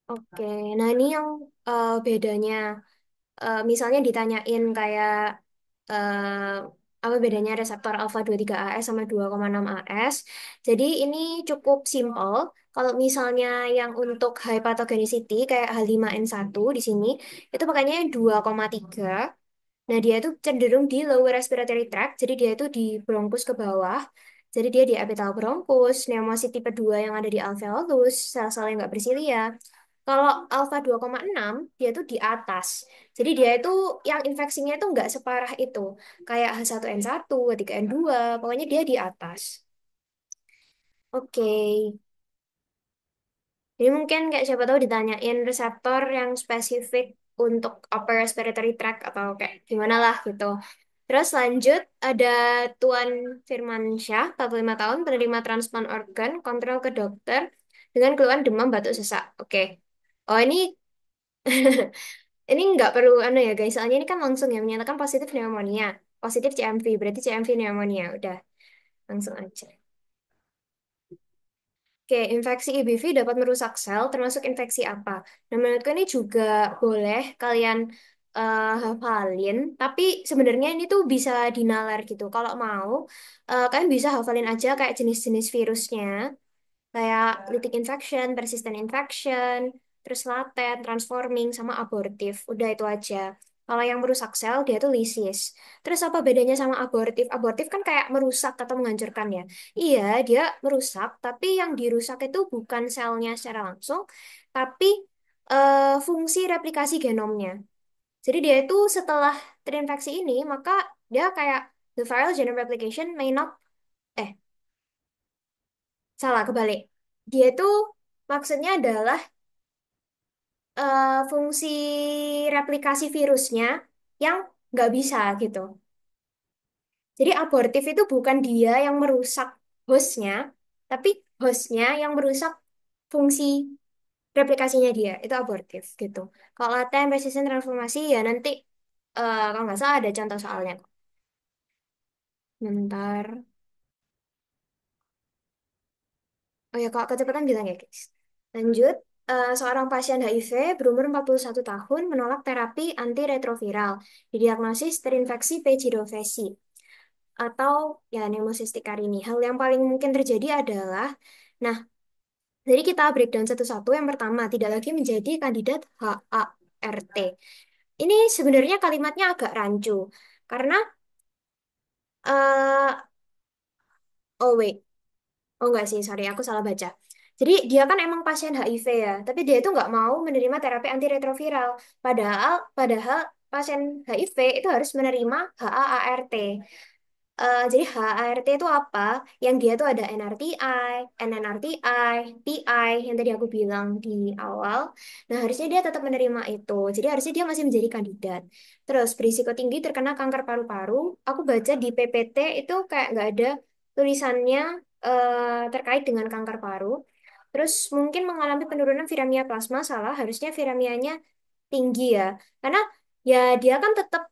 [SPEAKER 1] Oke, nah ini yang bedanya. Misalnya ditanyain kayak eh, apa bedanya reseptor alfa 23AS sama 2,6AS. Jadi ini cukup simple. Kalau misalnya yang untuk high pathogenicity kayak H5N1 di sini, itu makanya 2,3. Nah, dia itu cenderung di lower respiratory tract, jadi dia itu di bronkus ke bawah. Jadi dia di epitel bronkus, pneumosit tipe 2 yang ada di alveolus, sel-sel yang nggak bersilia. Kalau alfa 2,6 dia tuh di atas. Jadi dia itu yang infeksinya itu nggak separah itu. Kayak H1N1, H3N2, pokoknya dia di atas. Oke. Jadi mungkin kayak siapa tahu ditanyain reseptor yang spesifik untuk upper respiratory tract atau kayak gimana lah gitu. Terus lanjut ada Tuan Firmansyah, 45 tahun, penerima transplant organ, kontrol ke dokter dengan keluhan demam batuk sesak. Oke. Oh ini ini nggak perlu anu ya guys, soalnya ini kan langsung ya menyatakan positif pneumonia, positif CMV, berarti CMV pneumonia. Udah, langsung aja. Oke, infeksi EBV dapat merusak sel, termasuk infeksi apa? Nah, menurutku ini juga boleh kalian hafalin, tapi sebenarnya ini tuh bisa dinalar gitu. Kalau mau, kalian bisa hafalin aja kayak jenis-jenis virusnya, kayak lytic infection, persistent infection, terus latent, transforming, sama abortif. Udah itu aja. Kalau yang merusak sel, dia tuh lisis. Terus apa bedanya sama abortif? Abortif kan kayak merusak atau menghancurkan ya. Iya, dia merusak, tapi yang dirusak itu bukan selnya secara langsung, tapi fungsi replikasi genomnya. Jadi dia itu setelah terinfeksi ini, maka dia kayak the viral genome replication may not, eh, salah, kebalik. Dia itu maksudnya adalah fungsi replikasi virusnya yang nggak bisa gitu. Jadi abortif itu bukan dia yang merusak hostnya, tapi hostnya yang merusak fungsi replikasinya dia. Itu abortif gitu. Kalau laten resistant transformasi ya nanti kalau nggak salah ada contoh soalnya. Bentar. Oh ya, kalau kecepatan bilang ya guys. Lanjut. Seorang pasien HIV berumur 41 tahun menolak terapi antiretroviral. Didiagnosis terinfeksi P. gyrovesi atau ya pneumocystis carini. Hal yang paling mungkin terjadi adalah, nah, jadi kita breakdown satu-satu. Yang pertama, tidak lagi menjadi kandidat HA. RT. Ini sebenarnya kalimatnya agak rancu karena eh oh wait, oh enggak sih, sorry, aku salah baca. Jadi dia kan emang pasien HIV ya, tapi dia itu nggak mau menerima terapi antiretroviral. Padahal pasien HIV itu harus menerima HAART. Jadi HART itu apa? Yang dia tuh ada NRTI, NNRTI, PI yang tadi aku bilang di awal. Nah, harusnya dia tetap menerima itu. Jadi harusnya dia masih menjadi kandidat. Terus berisiko tinggi terkena kanker paru-paru. Aku baca di PPT itu kayak nggak ada tulisannya terkait dengan kanker paru. Terus mungkin mengalami penurunan viramia plasma, salah. Harusnya viramianya tinggi ya. Karena ya dia kan tetap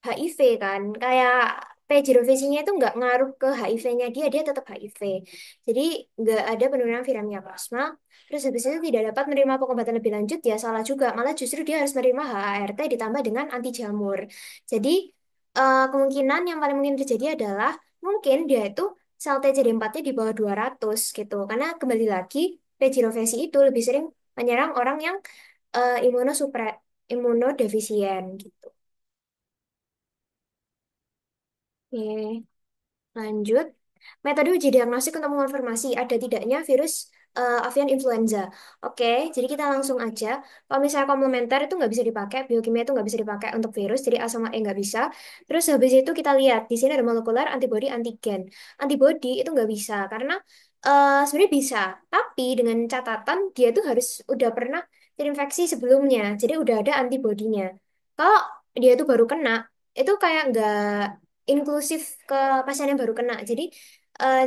[SPEAKER 1] HIV kan. Kayak P0VC-nya itu nggak ngaruh ke HIV-nya dia, dia tetap HIV. Jadi nggak ada penurunan viramia plasma. Terus habis itu tidak dapat menerima pengobatan lebih lanjut, ya salah juga. Malah justru dia harus menerima HART ditambah dengan anti jamur. Jadi kemungkinan yang paling mungkin terjadi adalah mungkin dia itu sel TCD4-nya di bawah 200 gitu. Karena kembali lagi P0VC itu lebih sering menyerang orang yang imunodefisien gitu. Oke, lanjut. Metode uji diagnostik untuk mengonfirmasi ada tidaknya virus avian influenza. Oke, jadi kita langsung aja. Kalau misalnya komplementer itu nggak bisa dipakai, biokimia itu nggak bisa dipakai untuk virus, jadi A sama E nggak bisa. Terus habis itu kita lihat, di sini ada molekuler, antibody, antigen. Antibody itu nggak bisa, karena sebenarnya bisa, tapi dengan catatan dia tuh harus udah pernah terinfeksi sebelumnya, jadi udah ada antibodinya. Kalau dia itu baru kena, itu kayak nggak inklusif ke pasien yang baru kena. Jadi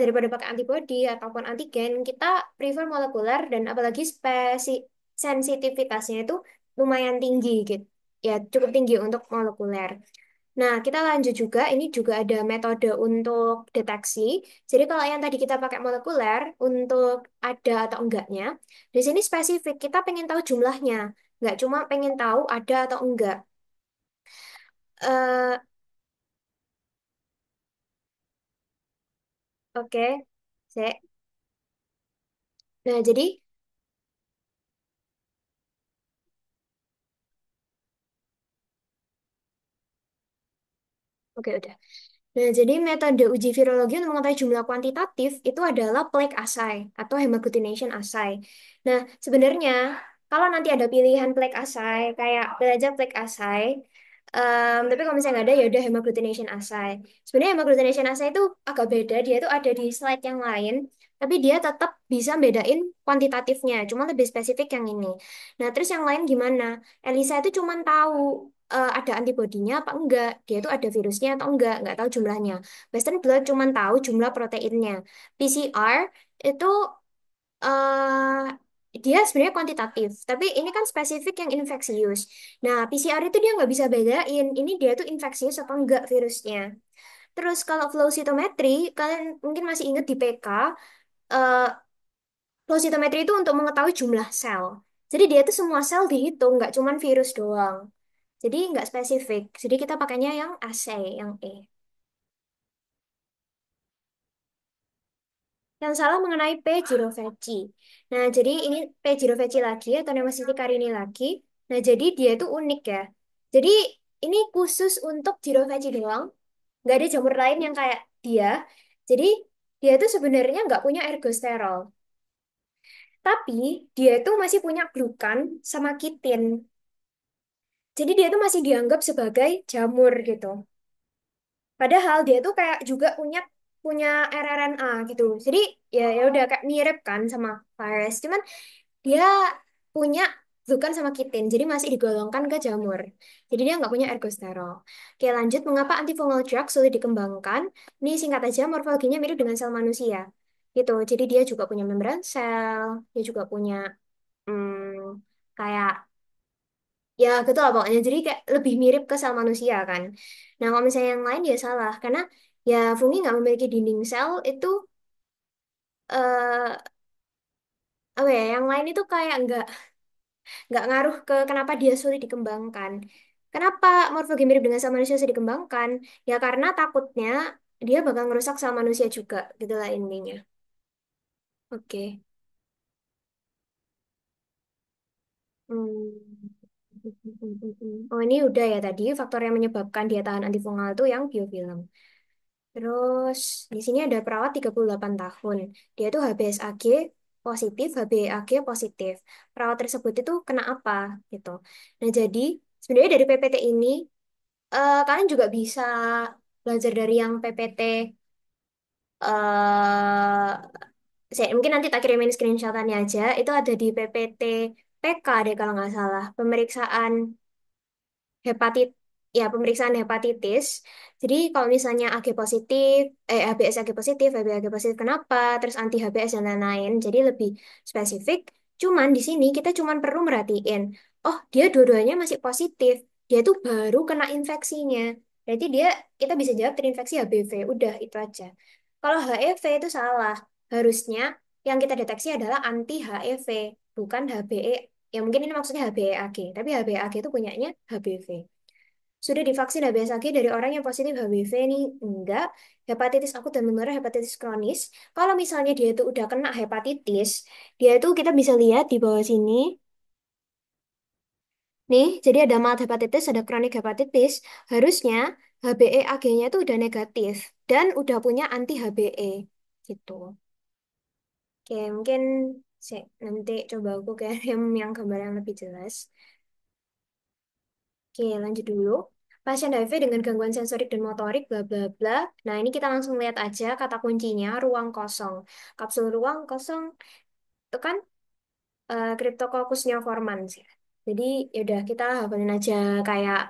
[SPEAKER 1] daripada pakai antibody ataupun antigen, kita prefer molekuler dan apalagi sensitivitasnya itu lumayan tinggi gitu. Ya, cukup tinggi untuk molekuler. Nah, kita lanjut juga, ini juga ada metode untuk deteksi. Jadi kalau yang tadi kita pakai molekuler untuk ada atau enggaknya, di sini spesifik, kita pengen tahu jumlahnya. Nggak cuma pengen tahu ada atau enggak. eh oke, Sek. Nah, jadi, oke udah. Nah, jadi metode uji virologi untuk mengetahui jumlah kuantitatif itu adalah plaque assay atau hemagglutination assay. Nah, sebenarnya kalau nanti ada pilihan plaque assay, kayak belajar plaque assay, tapi kalau misalnya nggak ada, ya udah hemagglutination assay. Sebenarnya hemagglutination assay itu agak beda, dia itu ada di slide yang lain, tapi dia tetap bisa bedain kuantitatifnya, cuma lebih spesifik yang ini. Nah, terus yang lain gimana? Elisa itu cuma tahu ada antibodinya apa enggak, dia itu ada virusnya atau enggak tahu jumlahnya. Western blot cuma tahu jumlah proteinnya. PCR itu dia sebenarnya kuantitatif, tapi ini kan spesifik yang infeksius. Nah, PCR itu dia nggak bisa bedain, ini dia tuh infeksius apa enggak virusnya. Terus kalau flow cytometry, kalian mungkin masih ingat di PK, eh, flow cytometry itu untuk mengetahui jumlah sel. Jadi dia tuh semua sel dihitung, nggak cuma virus doang. Jadi nggak spesifik. Jadi kita pakainya yang assay, yang E. Yang salah mengenai P. gyroveci. Nah, jadi ini P. gyroveci lagi atau Nemasiti carini lagi. Nah, jadi dia itu unik ya. Jadi ini khusus untuk gyroveci doang. Nggak ada jamur lain yang kayak dia. Jadi dia itu sebenarnya nggak punya ergosterol. Tapi dia itu masih punya glukan sama kitin. Jadi dia itu masih dianggap sebagai jamur gitu. Padahal dia tuh kayak juga punya punya rRNA gitu. Jadi ya udah kayak mirip kan sama virus. Cuman dia punya bukan sama kitin. Jadi masih digolongkan ke jamur. Jadi dia nggak punya ergosterol. Oke, lanjut. Mengapa antifungal drug sulit dikembangkan? Ini singkat aja, morfologinya mirip dengan sel manusia. Gitu. Jadi dia juga punya membran sel. Dia juga punya kayak ya gitu lah pokoknya. Jadi kayak lebih mirip ke sel manusia kan. Nah kalau misalnya yang lain ya salah. Karena ya fungi nggak memiliki dinding sel itu eh apa ya, yang lain itu kayak nggak ngaruh ke kenapa dia sulit dikembangkan. Kenapa morfologi mirip dengan sel manusia sulit dikembangkan? Ya karena takutnya dia bakal ngerusak sel manusia juga. Gitulah intinya. Oke. Hmm. Oh, ini udah ya tadi faktor yang menyebabkan dia tahan antifungal itu yang biofilm. Terus di sini ada perawat 38 tahun. Dia tuh HbsAg positif, HbAg positif. Perawat tersebut itu kena apa gitu. Nah, jadi sebenarnya dari PPT ini kalian juga bisa belajar dari yang PPT mungkin nanti tak kirimin screenshotannya aja. Itu ada di PPT PK deh kalau nggak salah. Pemeriksaan hepatit pemeriksaan hepatitis. Jadi kalau misalnya AG positif, HBS AG positif, HbAg positif kenapa, terus anti HBS dan lain-lain. Jadi lebih spesifik. Cuman di sini kita cuman perlu merhatiin, oh dia dua-duanya masih positif. Dia tuh baru kena infeksinya. Berarti dia kita bisa jawab terinfeksi HBV. Udah itu aja. Kalau HIV itu salah. Harusnya yang kita deteksi adalah anti HIV, bukan HBE. Ya mungkin ini maksudnya HBEAG, tapi HBEAG itu punyanya HBV. Sudah divaksin HBsAg dari orang yang positif HBV nih? Enggak. Hepatitis akut dan menular, hepatitis kronis. Kalau misalnya dia itu udah kena hepatitis, dia itu kita bisa lihat di bawah sini. Nih, jadi ada mild hepatitis, ada chronic hepatitis. Harusnya HbEAg-nya itu udah negatif dan udah punya anti HbE gitu. Oke, mungkin nanti coba aku kayak yang gambar yang lebih jelas. Oke, lanjut dulu. Pasien HIV dengan gangguan sensorik dan motorik, bla bla bla. Nah, ini kita langsung lihat aja kata kuncinya, ruang kosong. Kapsul ruang kosong itu kan Cryptococcus neoformans ya. Jadi, yaudah kita hafalin aja kayak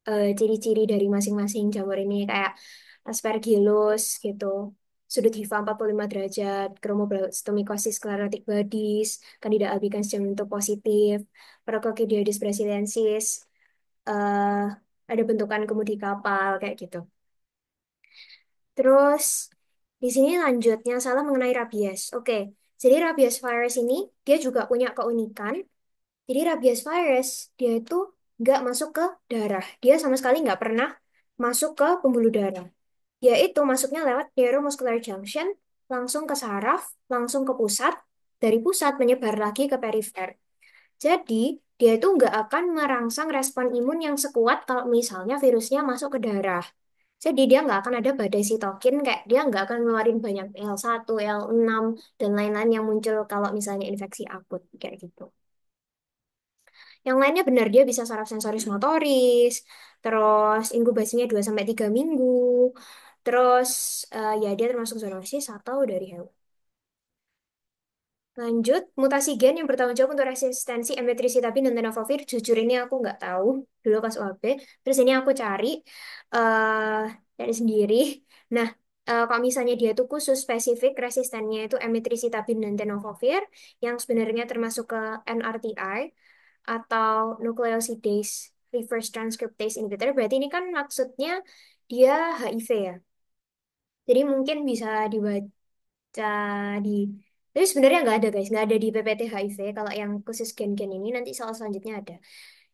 [SPEAKER 1] ciri-ciri dari masing-masing jamur ini, kayak Aspergillus gitu. Sudut hifa 45 derajat, Chromoblastomycosis sclerotic bodies, Candida albicans jam bentuk positif, Paracoccidioides brasiliensis, eh ada bentukan kemudi kapal kayak gitu. Terus di sini lanjutnya salah mengenai rabies. Oke, jadi rabies virus ini dia juga punya keunikan. Jadi rabies virus dia itu nggak masuk ke darah. Dia sama sekali nggak pernah masuk ke pembuluh darah. Dia itu masuknya lewat neuromuscular junction, langsung ke saraf, langsung ke pusat, dari pusat menyebar lagi ke perifer. Jadi, dia itu nggak akan merangsang respon imun yang sekuat kalau misalnya virusnya masuk ke darah. Jadi, dia nggak akan ada badai sitokin, kayak dia nggak akan ngeluarin banyak L1, L6, dan lain-lain yang muncul kalau misalnya infeksi akut, kayak gitu. Yang lainnya benar, dia bisa saraf sensoris motoris, terus inkubasinya 2 sampai 3 minggu, terus ya dia termasuk zoonosis atau dari hewan. Lanjut, mutasi gen yang bertanggung jawab untuk resistensi emtricitabine dan tenofovir. Jujur ini aku nggak tahu dulu pas UAB. Terus ini aku eh dari sendiri. Nah, kalau misalnya dia tuh khusus spesifik resistennya itu emtricitabine dan tenofovir, yang sebenarnya termasuk ke NRTI atau nucleosidase reverse transcriptase inhibitor. Berarti ini kan maksudnya dia HIV ya. Jadi mungkin bisa dibaca di tapi sebenarnya nggak ada guys, nggak ada di PPT HIV kalau yang khusus gen-gen ini nanti soal selanjutnya ada.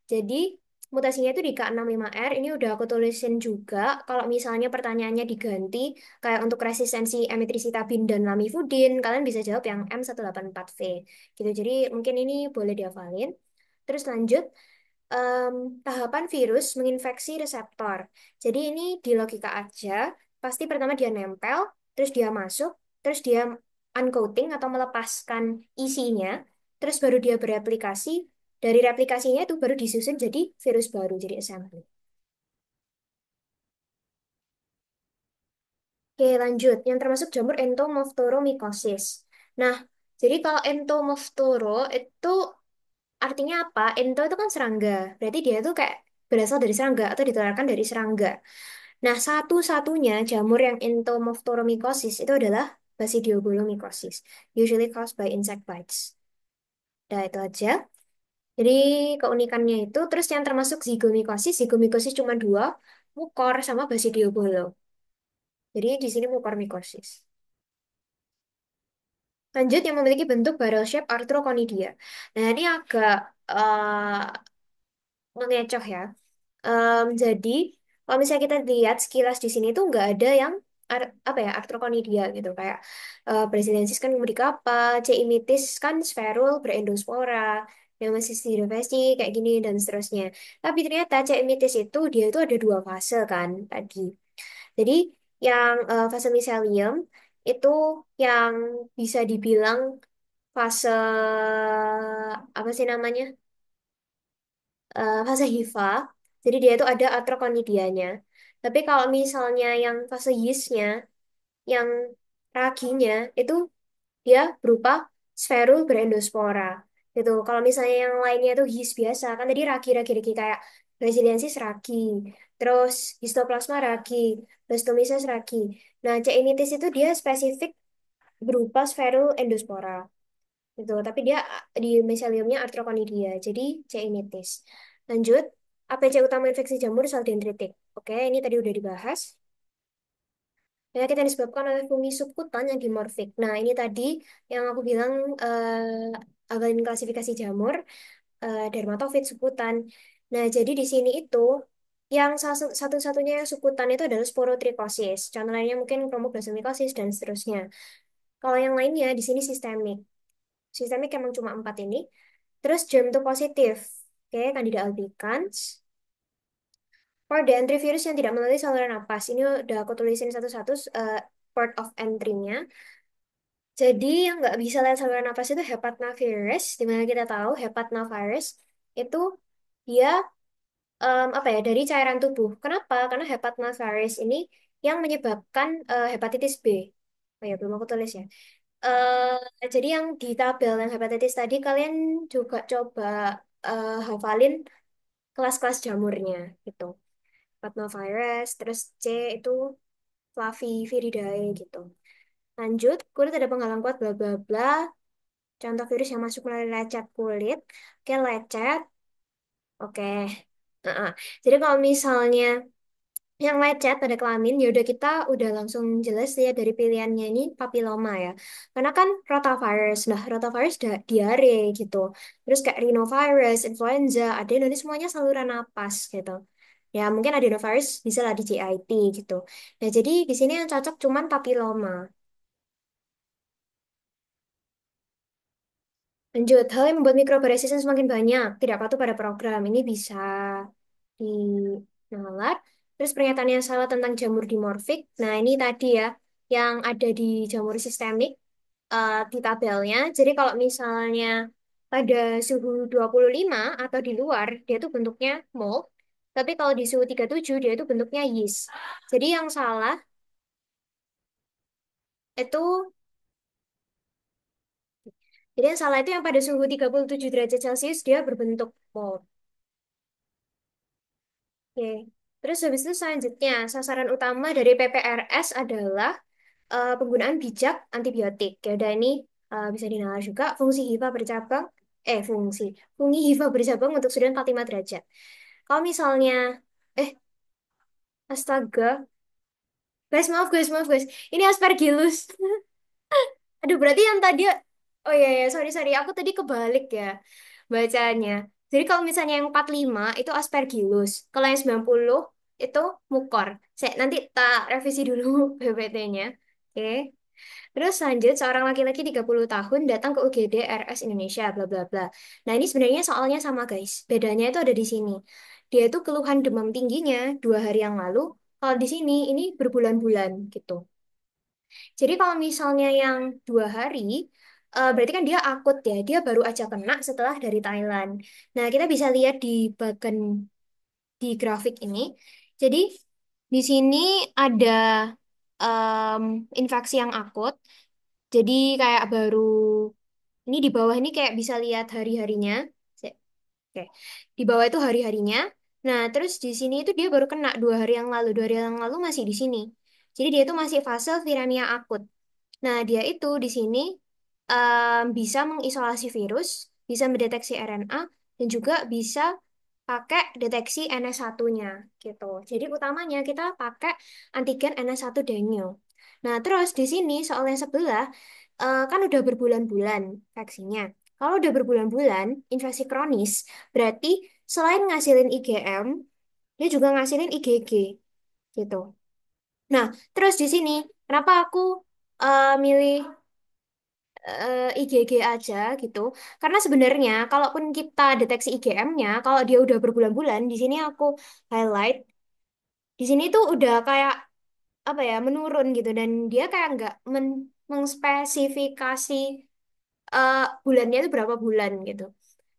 [SPEAKER 1] Jadi mutasinya itu di K65R, ini udah aku tulisin juga kalau misalnya pertanyaannya diganti kayak untuk resistensi emitricitabine dan lamivudin, kalian bisa jawab yang M184V gitu. Jadi mungkin ini boleh dihafalin. Terus lanjut, tahapan virus menginfeksi reseptor. Jadi ini di logika aja, pasti pertama dia nempel, terus dia masuk, terus dia uncoating atau melepaskan isinya, terus baru dia bereplikasi, dari replikasinya itu baru disusun jadi virus baru, jadi assembly. Oke, lanjut. Yang termasuk jamur entomophthoromycosis. Nah, jadi kalau entomophthoro itu artinya apa? Ento itu kan serangga. Berarti dia itu kayak berasal dari serangga atau ditularkan dari serangga. Nah, satu-satunya jamur yang entomophthoromycosis itu adalah Basidiobulomycosis, usually caused by insect bites. Nah, itu aja. Jadi keunikannya itu, terus yang termasuk zigomycosis cuma dua, mukor sama Basidiobolo. Jadi di sini mukormycosis. Lanjut yang memiliki bentuk barrel shape arthroconidia. Nah, ini agak mengecoh ya. Jadi kalau misalnya kita lihat sekilas di sini tuh nggak ada yang apa ya artroconidia gitu kayak Brasiliensis kan di kapal, C. imitis kan spherul berendospora. yang masih diinfeksi kayak gini dan seterusnya. Tapi ternyata CMITIS itu dia itu ada dua fase kan tadi. Jadi yang fase miselium itu yang bisa dibilang fase apa sih namanya? Fase hifa. Jadi dia itu ada atrokonidianya. Tapi kalau misalnya yang fase yeastnya, yang raginya itu dia berupa spherul berendospora. Gitu. Kalau misalnya yang lainnya itu yeast biasa, kan tadi ragi kayak Brasiliensis ragi, terus histoplasma ragi, Blastomyces ragi. Nah, C. initis itu dia spesifik berupa spherul endospora. Gitu. Tapi dia di meseliumnya artroconidia, jadi C. initis. Lanjut, APC utama infeksi jamur sel dendritik. Oke, ini tadi udah dibahas. Penyakit yang disebabkan oleh fungi subkutan yang dimorfik. Nah, ini tadi yang aku bilang awalin klasifikasi jamur, dermatofit subkutan. Nah, jadi di sini itu yang satu-satunya yang subkutan itu adalah sporotrichosis. Contoh lainnya mungkin chromoplasminosis dan seterusnya. Kalau yang lainnya di sini sistemik. Sistemik emang cuma empat ini. Terus germ to positif. Oke, Candida albicans. For the antivirus yang tidak melalui saluran napas. Ini udah aku tulisin satu-satu port of entry-nya. Jadi yang nggak bisa lewat saluran napas itu hepatnavirus, di mana kita tahu hepatnavirus itu dia apa ya dari cairan tubuh. Kenapa? Karena hepatnavirus ini yang menyebabkan hepatitis B. Oh ya, belum aku tulis ya. Jadi yang di tabel yang hepatitis tadi kalian juga coba hafalin kelas-kelas jamurnya gitu. Hepatnavirus, terus C itu Flaviviridae gitu. Lanjut, kulit ada penghalang kuat bla bla bla. Contoh virus yang masuk melalui lecet kulit. Oke, lecet. Oke. Heeh. Jadi kalau misalnya yang lecet pada kelamin, ya udah kita udah langsung jelas ya dari pilihannya ini papiloma ya. Karena kan rotavirus. Nah, rotavirus diare gitu. Terus kayak rhinovirus, influenza, adeno ini semuanya saluran napas gitu. Ya, mungkin adenovirus bisa lah di JIT gitu. Nah, jadi di sini yang cocok cuman papiloma. Lanjut, hal yang membuat mikroba resisten semakin banyak, tidak patuh pada program. Ini bisa dinalar. Terus pernyataan yang salah tentang jamur dimorfik. Nah, ini tadi ya, yang ada di jamur sistemik di tabelnya. Jadi kalau misalnya pada suhu 25 atau di luar, dia itu bentuknya mold. Tapi kalau di suhu 37, dia itu bentuknya yeast. Jadi yang salah itu, jadi yang salah itu yang pada suhu 37 derajat Celcius, dia berbentuk mold. Oke. Terus habis itu selanjutnya, sasaran utama dari PPRS adalah penggunaan bijak antibiotik. Ya udah ini bisa dinalar juga fungsi hifa bercabang, fungsi, fungi hifa bercabang untuk sudah 45 derajat. Kalau misalnya, eh astaga, guys, maaf guys, ini Aspergillus. Aduh, berarti yang tadi, oh iya, ya, sorry, aku tadi kebalik ya bacanya. Jadi kalau misalnya yang 45 itu Aspergillus, kalau yang 90 itu Mukor. Saya nanti tak revisi dulu PPT-nya. Oke. Terus lanjut, seorang laki-laki 30 tahun datang ke UGD RS Indonesia, bla bla bla. Nah, ini sebenarnya soalnya sama, guys. Bedanya itu ada di sini. Dia itu keluhan demam tingginya 2 hari yang lalu. Kalau di sini, ini berbulan-bulan gitu. Jadi kalau misalnya yang 2 hari, berarti kan dia akut ya. Dia baru aja kena setelah dari Thailand. Nah, kita bisa lihat di bagian di grafik ini. Jadi di sini ada em, infeksi yang akut. Jadi kayak baru ini di bawah ini kayak bisa lihat hari-harinya. Oke. Di bawah itu hari-harinya. Nah, terus di sini itu dia baru kena 2 hari yang lalu. 2 hari yang lalu masih di sini. Jadi dia itu masih fase viremia akut. Nah, dia itu di sini bisa mengisolasi virus, bisa mendeteksi RNA, dan juga bisa pakai deteksi NS1-nya gitu. Jadi utamanya kita pakai antigen NS1 Dengue. Nah, terus di sini soal yang sebelah kan udah berbulan-bulan vaksinnya. Kalau udah berbulan-bulan infeksi kronis, berarti selain ngasilin IgM, dia juga ngasilin IgG gitu. Nah, terus di sini kenapa aku milih IgG aja gitu. Karena sebenarnya kalaupun kita deteksi IgM-nya, kalau dia udah berbulan-bulan, di sini aku highlight, di sini tuh udah kayak apa ya menurun gitu dan dia kayak nggak mengspesifikasi bulannya itu berapa bulan gitu.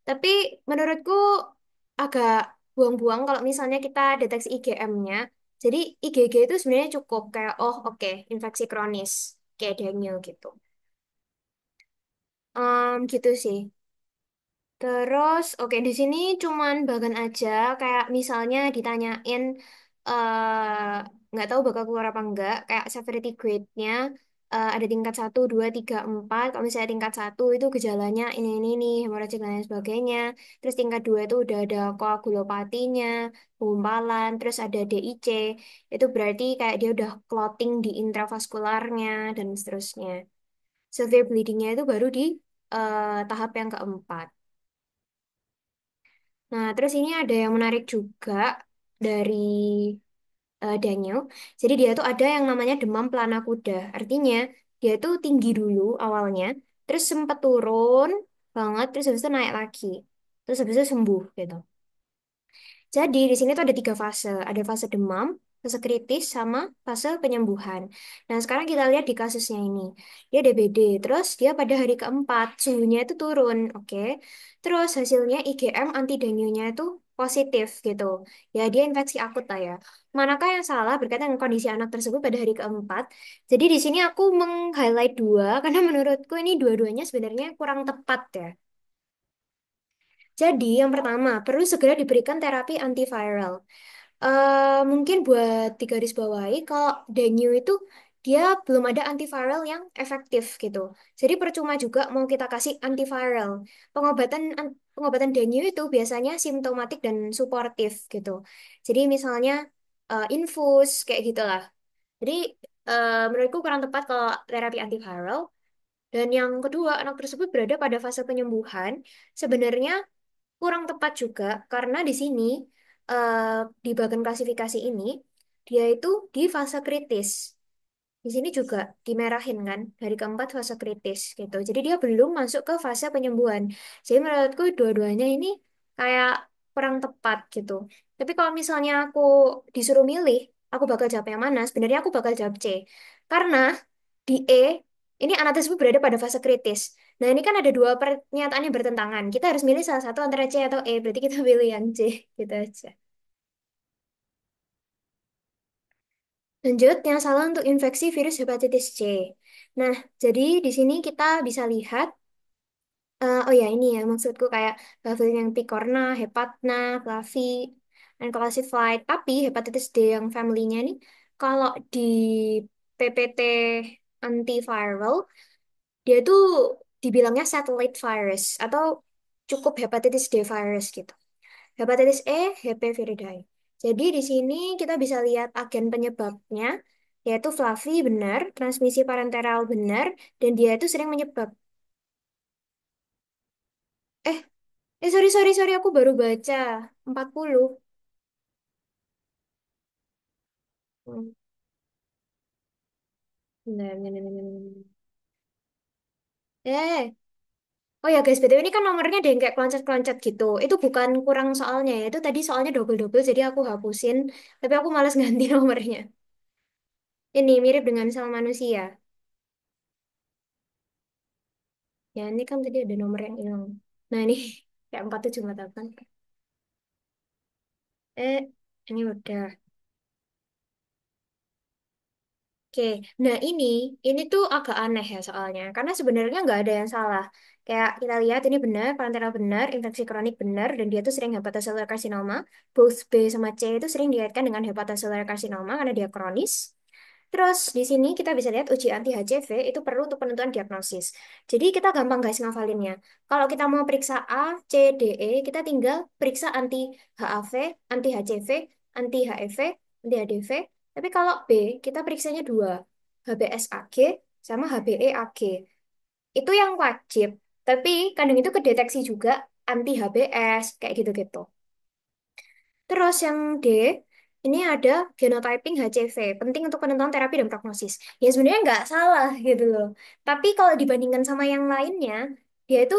[SPEAKER 1] Tapi menurutku agak buang-buang kalau misalnya kita deteksi IgM-nya. Jadi IgG itu sebenarnya cukup kayak oh oke infeksi kronis kayak Daniel gitu. Gitu sih. Terus, oke di sini cuman bagan aja, kayak misalnya ditanyain nggak tahu bakal keluar apa enggak, kayak severity grade-nya ada tingkat 1, 2, 3, 4. Kalau misalnya tingkat 1 itu gejalanya ini, hemoragik dan lain sebagainya. Terus tingkat 2 itu udah ada koagulopatinya, gumpalan, terus ada DIC. Itu berarti kayak dia udah clotting di intravaskularnya dan seterusnya. Severe bleeding-nya itu baru di tahap yang keempat. Nah, terus ini ada yang menarik juga dari Daniel. Jadi dia tuh ada yang namanya demam pelana kuda. Artinya dia tuh tinggi dulu awalnya, terus sempat turun banget, terus habis itu naik lagi. Terus habis itu sembuh gitu. Jadi di sini tuh ada 3 fase. Ada fase demam, fase kritis, sama fase penyembuhan. Nah sekarang kita lihat di kasusnya ini. Dia DBD, terus dia pada hari keempat, suhunya itu turun, oke. Terus hasilnya IgM antidengue-nya itu positif gitu. Ya dia infeksi akut lah ya. Manakah yang salah berkaitan dengan kondisi anak tersebut pada hari keempat? Jadi di sini aku meng-highlight dua, karena menurutku ini dua-duanya sebenarnya kurang tepat ya. Jadi, yang pertama, perlu segera diberikan terapi antiviral. Mungkin buat digarisbawahi, kalau dengue itu dia belum ada antiviral yang efektif gitu. Jadi percuma juga mau kita kasih antiviral. Pengobatan dengue itu biasanya simptomatik dan suportif gitu. Jadi misalnya infus kayak gitulah. Jadi menurutku kurang tepat kalau terapi antiviral. Dan yang kedua, anak tersebut berada pada fase penyembuhan. Sebenarnya kurang tepat juga karena di sini di bagian klasifikasi ini dia itu di fase kritis. Di sini juga dimerahin kan dari keempat fase kritis gitu. Jadi dia belum masuk ke fase penyembuhan. Jadi menurutku dua-duanya ini kayak kurang tepat gitu. Tapi kalau misalnya aku disuruh milih, aku bakal jawab yang mana? Sebenarnya aku bakal jawab C. Karena di E, ini anak tersebut berada pada fase kritis. Nah, ini kan ada dua pernyataan yang bertentangan. Kita harus milih salah satu antara C atau E. Berarti kita pilih yang C. Gitu aja. Lanjut, yang salah untuk infeksi virus hepatitis C. Nah, jadi di sini kita bisa lihat, oh ya ini ya maksudku kayak Bacillus yang picorna, hepatna, flavi, unclassified. Tapi hepatitis D yang family-nya nih, kalau di PPT antiviral, dia tuh dibilangnya satellite virus atau cukup hepatitis D virus gitu. Hepatitis E, HP viridae. Jadi di sini kita bisa lihat agen penyebabnya, yaitu Flavi benar, transmisi parenteral benar, dan dia itu sering menyebab. Eh, sorry, aku baru baca 40. Hmm, benar. Oh ya guys, BTW ini kan nomornya ada yang kayak keloncat-keloncat gitu. Itu bukan kurang soalnya ya, itu tadi soalnya double-double, jadi aku hapusin. Tapi aku malas ganti nomornya. Ini mirip dengan sama manusia. Ya, ini kan tadi ada nomor yang hilang. Nah, ini kayak 4748. Ini udah. Oke, nah ini tuh agak aneh ya soalnya. Karena sebenarnya nggak ada yang salah. Kayak kita lihat ini benar, parenteral benar, infeksi kronik benar, dan dia tuh sering hepatocellular carcinoma. Both B sama C itu sering dikaitkan dengan hepatocellular carcinoma karena dia kronis. Terus di sini kita bisa lihat uji anti HCV itu perlu untuk penentuan diagnosis. Jadi kita gampang guys ngafalinnya. Kalau kita mau periksa A, C, D, E, kita tinggal periksa anti HAV, anti HCV, anti HIV, anti HDV. Tapi kalau B, kita periksanya dua, HBsAg sama HBeAg. Itu yang wajib. Tapi kadang itu kedeteksi juga anti HBs, kayak gitu-gitu. Terus yang D, ini ada genotyping HCV, penting untuk penentuan terapi dan prognosis. Ya sebenarnya nggak salah gitu loh. Tapi kalau dibandingkan sama yang lainnya, dia itu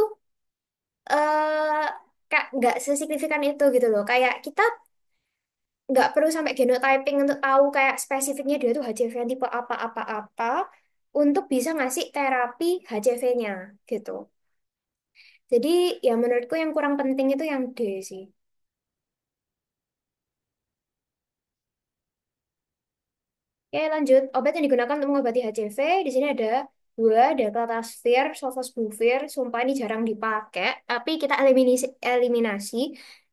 [SPEAKER 1] eh kak nggak sesignifikan itu gitu loh. Kayak kita nggak perlu sampai genotyping untuk tahu kayak spesifiknya dia tuh HCV yang tipe apa-apa-apa untuk bisa ngasih terapi HCV-nya gitu. Jadi ya menurutku yang kurang penting itu yang D sih. Oke, lanjut. Obat yang digunakan untuk mengobati HCV, di sini ada dua, ada Deltavir, Sofosbuvir. Sumpah ini jarang dipakai, tapi kita eliminasi.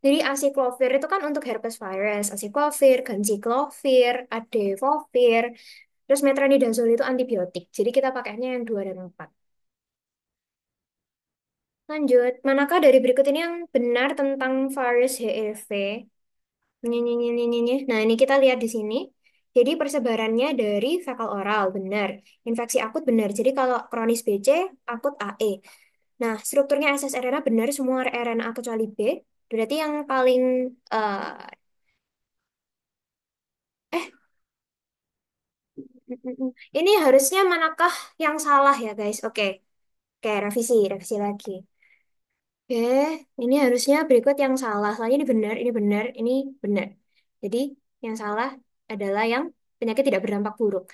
[SPEAKER 1] Jadi aciclovir itu kan untuk herpes virus, aciclovir, ganciclovir, adefovir, terus metronidazole itu antibiotik. Jadi kita pakainya yang 2 dan 4. Lanjut, manakah dari berikut ini yang benar tentang virus HEV? Nyenyenyenyenyenye. Nah, ini kita lihat di sini. Jadi persebarannya dari fekal oral, benar. Infeksi akut, benar. Jadi kalau kronis BC, akut AE. Nah, strukturnya ssRNA benar, semua RNA kecuali B. Berarti yang paling... eh, ini harusnya manakah yang salah ya, guys? Oke, oke, revisi lagi. Oke, ini harusnya berikut yang salah. Soalnya ini benar. Jadi, yang salah adalah yang penyakit tidak berdampak buruk.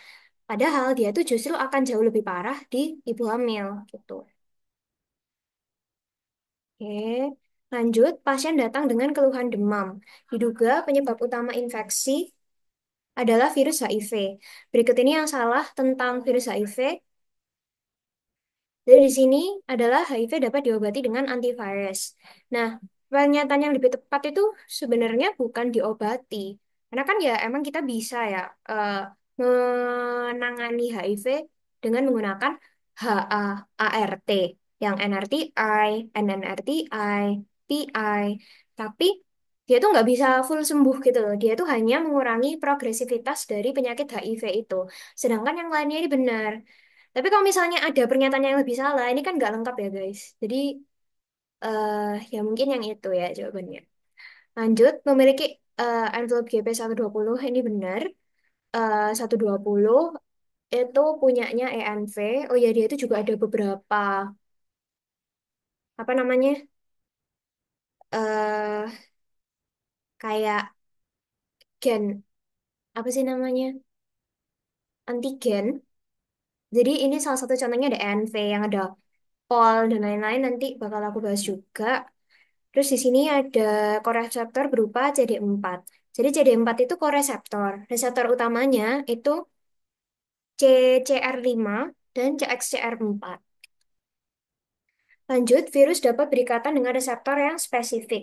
[SPEAKER 1] Padahal dia tuh justru akan jauh lebih parah di ibu hamil gitu. Oke, lanjut. Pasien datang dengan keluhan demam. Diduga penyebab utama infeksi adalah virus HIV. Berikut ini yang salah tentang virus HIV. Jadi di sini adalah HIV dapat diobati dengan antivirus. Nah, pernyataan yang lebih tepat itu sebenarnya bukan diobati. Karena kan ya emang kita bisa ya menangani HIV dengan menggunakan HA-ART yang NRTI, NNRTI, PI. Tapi dia tuh nggak bisa full sembuh gitu loh. Dia tuh hanya mengurangi progresivitas dari penyakit HIV itu. Sedangkan yang lainnya ini benar. Tapi kalau misalnya ada pernyataan yang lebih salah, ini kan nggak lengkap ya guys. Jadi ya mungkin yang itu ya jawabannya. Lanjut, memiliki envelope GP puluh ini benar. 120 itu punyanya ENV. Oh ya dia itu juga ada beberapa apa namanya eh kayak gen apa sih namanya antigen. Jadi ini salah satu contohnya ada ENV yang ada POL dan lain-lain nanti bakal aku bahas juga. Terus di sini ada koreseptor berupa CD4. Jadi CD4 itu koreseptor. Reseptor utamanya itu CCR5 dan CXCR4. Lanjut, virus dapat berikatan dengan reseptor yang spesifik.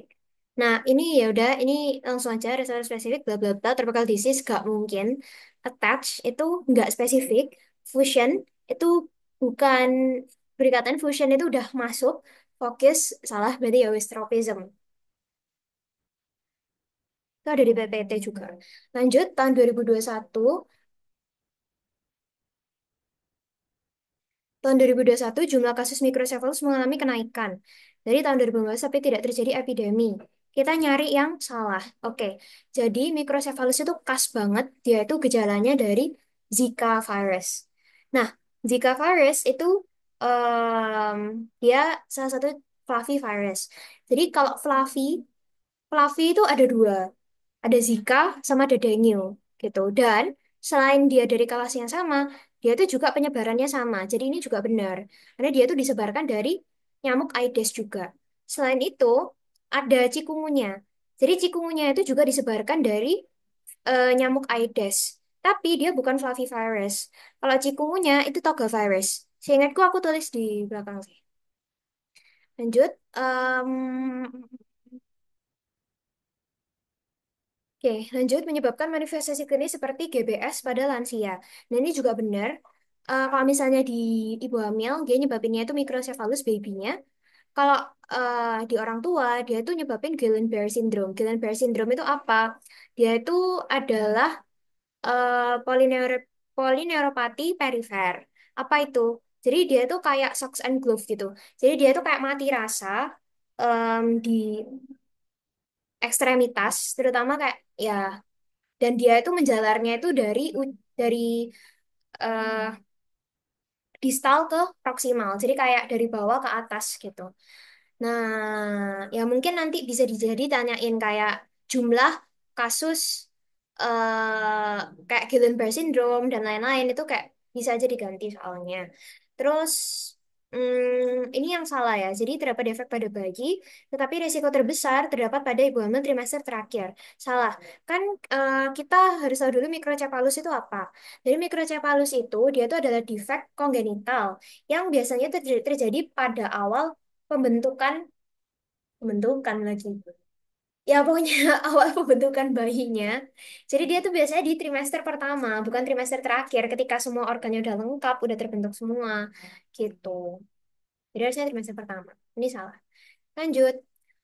[SPEAKER 1] Nah, ini ya udah, ini langsung aja reseptor spesifik, bla bla bla, tropical disease gak mungkin. Attach itu nggak spesifik. Fusion itu bukan berikatan, fusion itu udah masuk. Fokus salah berarti ya wis tropism. Itu ada di PPT juga. Lanjut, tahun 2021, tahun 2021 jumlah kasus mikrocephalus mengalami kenaikan. Dari tahun 2015 sampai tidak terjadi epidemi. Kita nyari yang salah. Oke, jadi mikrocephalus itu khas banget. Dia itu gejalanya dari Zika virus. Nah, Zika virus itu dia salah satu flavivirus. Jadi kalau Flavi itu ada dua. Ada Zika sama ada Dengue gitu. Dan selain dia dari kelas yang sama, dia itu juga penyebarannya sama. Jadi ini juga benar. Karena dia itu disebarkan dari nyamuk Aedes juga. Selain itu, ada cikungunya. Jadi cikungunya itu juga disebarkan dari nyamuk Aedes. Tapi dia bukan flavivirus. Kalau cikungunya itu togavirus. Seingatku aku tulis di belakang sih. Lanjut. Oke, lanjut menyebabkan manifestasi klinis seperti GBS pada lansia. Nah, ini juga benar. Kalau misalnya di ibu hamil, dia nyebabinnya itu microcephalus baby-nya. Kalau di orang tua, dia itu nyebabin Guillain-Barré syndrome. Guillain-Barré syndrome itu apa? Dia itu adalah polineuropati perifer. Apa itu? Jadi dia itu kayak socks and glove gitu. Jadi dia itu kayak mati rasa di ekstremitas, terutama kayak ya Dan dia itu menjalarnya itu dari eh, distal ke proksimal. Jadi kayak dari bawah ke atas gitu. Nah, ya mungkin nanti bisa dijadi tanyain kayak jumlah kasus eh kayak Guillain-Barré syndrome dan lain-lain itu kayak bisa aja diganti soalnya. Terus ini yang salah ya. Jadi terdapat defek pada bayi, tetapi risiko terbesar terdapat pada ibu hamil trimester terakhir. Salah. Kan kita harus tahu dulu mikrocephalus itu apa. Jadi mikrocephalus itu dia itu adalah defek kongenital yang biasanya terjadi pada awal pembentukan pembentukan lagi. Ya pokoknya awal pembentukan bayinya. Jadi dia tuh biasanya di trimester pertama, bukan trimester terakhir ketika semua organnya udah lengkap, udah terbentuk semua gitu. Jadi harusnya trimester pertama. Ini salah. Lanjut.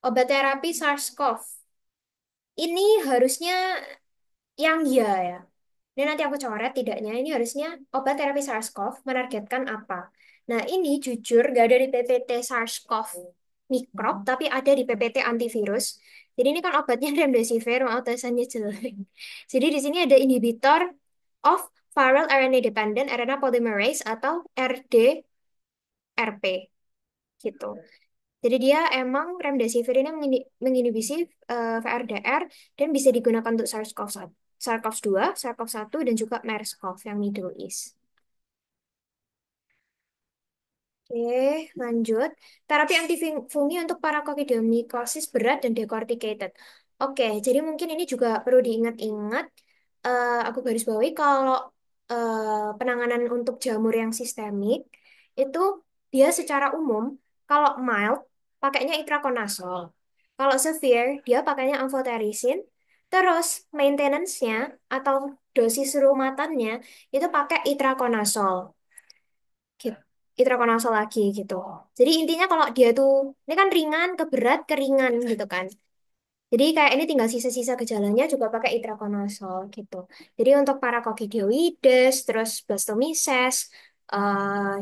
[SPEAKER 1] Obat terapi SARS-CoV. Ini harusnya yang ya ya. Ini nanti aku coret tidaknya. Ini harusnya obat terapi SARS-CoV menargetkan apa? Nah, ini jujur gak ada di PPT SARS-CoV mikrob, tapi ada di PPT antivirus. Jadi ini kan obatnya remdesivir, maaf tulisannya jelek. Jadi di sini ada inhibitor of viral RNA dependent RNA polymerase atau RDRP gitu. Jadi dia emang remdesivir ini menginhibisi VRDR dan bisa digunakan untuk SARS-CoV-1, SARS-CoV-2, SARS-CoV-1 dan juga MERS-CoV yang Middle East. Oke, lanjut. Terapi antifungi untuk para kokidomikosis berat dan decorticated. Oke, jadi mungkin ini juga perlu diingat-ingat. Aku garis bawahi kalau penanganan untuk jamur yang sistemik itu dia secara umum kalau mild pakainya itrakonazol. Kalau severe dia pakainya amphotericin. Terus maintenance-nya atau dosis rumatannya itu pakai itrakonazol gitu. Itrakonazol lagi gitu. Jadi intinya kalau dia tuh ini kan ringan ke berat ke ringan gitu kan. Jadi kayak ini tinggal sisa-sisa gejalanya juga pakai itrakonazol gitu. Jadi untuk para kokidioides, terus blastomises,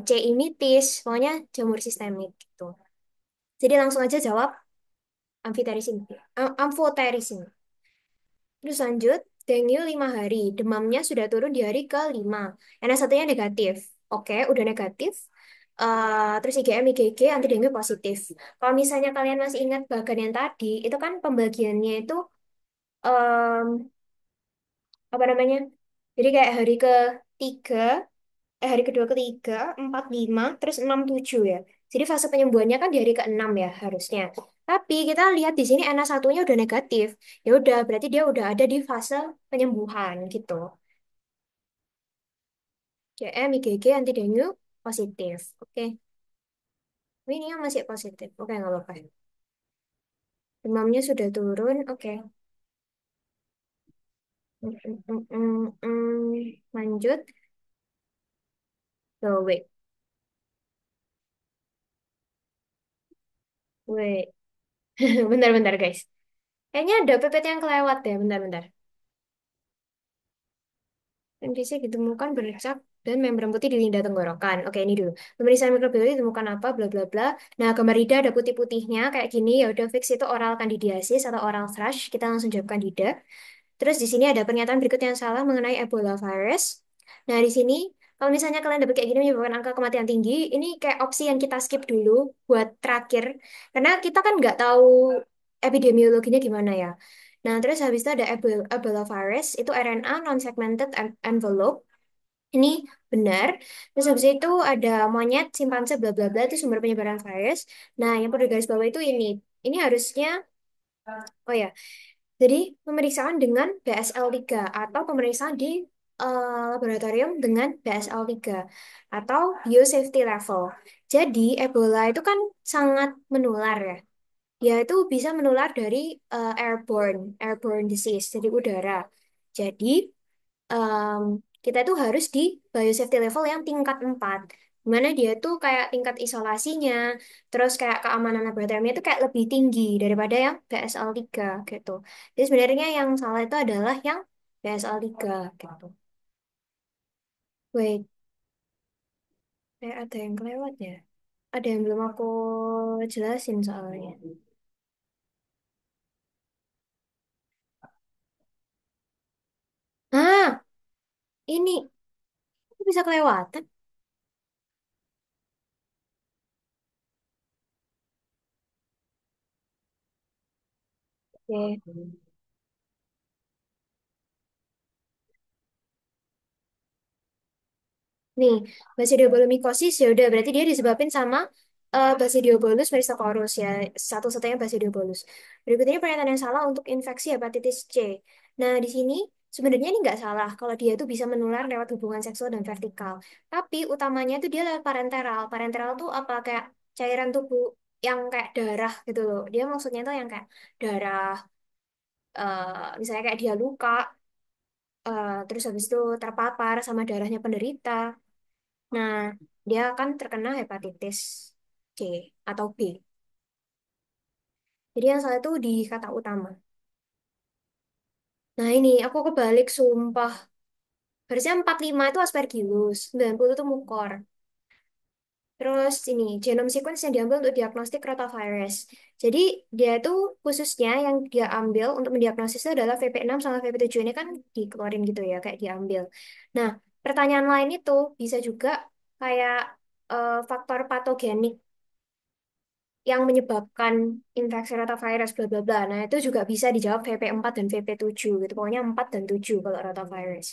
[SPEAKER 1] C. imitis, pokoknya jamur sistemik gitu. Jadi langsung aja jawab amphotericin. Amphotericin. Terus lanjut, dengue 5 hari. Demamnya sudah turun di hari ke-5. NS1-nya negatif. Oke, udah negatif. Terus IgM, IgG, anti dengue positif. Kalau misalnya kalian masih ingat bagian yang tadi, itu kan pembagiannya itu em, apa namanya? Jadi kayak ketiga, hari kedua, ketiga, 4, 5, terus 6, 7 ya. Jadi fase penyembuhannya kan di hari ke-6 ya harusnya. Tapi kita lihat di sini NA1-nya udah negatif. Ya udah, berarti dia udah ada di fase penyembuhan gitu. CM, IgG, anti dengue positif. Oke, ini yang masih positif. Oke, nggak apa-apa. Demamnya sudah turun. Oke. Lanjut. So, wait. Wait. Bentar-bentar, guys. Kayaknya ada PPT yang kelewat deh. Bentar-bentar. NPC ditemukan bercak dan membran putih di lidah tenggorokan. Oke, ini dulu. Pemeriksaan mikrobiologi ditemukan apa, bla bla bla. Nah, gambar lidah ada putih-putihnya kayak gini. Ya udah fix itu oral candidiasis atau oral thrush. Kita langsung jawab candida. Terus di sini ada pernyataan berikut yang salah mengenai Ebola virus. Nah, di sini kalau misalnya kalian dapat kayak gini menyebabkan angka kematian tinggi, ini kayak opsi yang kita skip dulu buat terakhir. Karena kita kan nggak tahu epidemiologinya gimana ya. Nah, terus habis itu ada Ebola virus, itu RNA non-segmented envelope. Ini benar. Terus habis itu ada monyet, simpanse, bla bla bla, itu sumber penyebaran virus. Nah, yang perlu garis bawah itu ini. Ini harusnya, oh ya, jadi pemeriksaan dengan BSL-3 atau pemeriksaan di laboratorium dengan BSL-3 atau biosafety level. Jadi Ebola itu kan sangat menular ya. Dia itu bisa menular dari airborne disease, dari udara. Jadi em, kita tuh harus di biosafety level yang tingkat 4. Dimana dia tuh kayak tingkat isolasinya, terus kayak keamanan laboratoriumnya itu kayak lebih tinggi daripada yang BSL-3 gitu. Jadi sebenarnya yang salah itu adalah yang BSL-3 gitu. Wait, kayak ada yang kelewat ya? Ada yang belum aku jelasin soalnya. Ini kok bisa kelewatan. Oke. Nih, Basidiobulomycosis ya udah berarti dia disebabin sama Basidiobulus meristochlorus ya, satu-satunya Basidiobolus. Berikutnya pernyataan yang salah untuk infeksi hepatitis C. Nah, di sini sebenarnya ini nggak salah kalau dia itu bisa menular lewat hubungan seksual dan vertikal. Tapi utamanya itu dia lewat parenteral. Parenteral tuh apa kayak cairan tubuh yang kayak darah gitu loh. Dia maksudnya tuh yang kayak darah, misalnya kayak dia luka, terus habis itu terpapar sama darahnya penderita. Nah, dia akan terkena hepatitis C atau B. Jadi yang salah itu di kata utama. Nah ini, aku kebalik sumpah. Harusnya 45 itu Aspergillus, 90 itu Mukor. Terus ini, genome sequence yang diambil untuk diagnostik rotavirus. Jadi dia itu khususnya yang dia ambil untuk mendiagnosis itu adalah VP6 sama VP7. Ini kan dikeluarin gitu ya, kayak diambil. Nah, pertanyaan lain itu bisa juga kayak faktor patogenik yang menyebabkan infeksi rotavirus bla bla bla. Nah, itu juga bisa dijawab VP4 dan VP7 gitu. Pokoknya 4 dan 7 kalau rotavirus.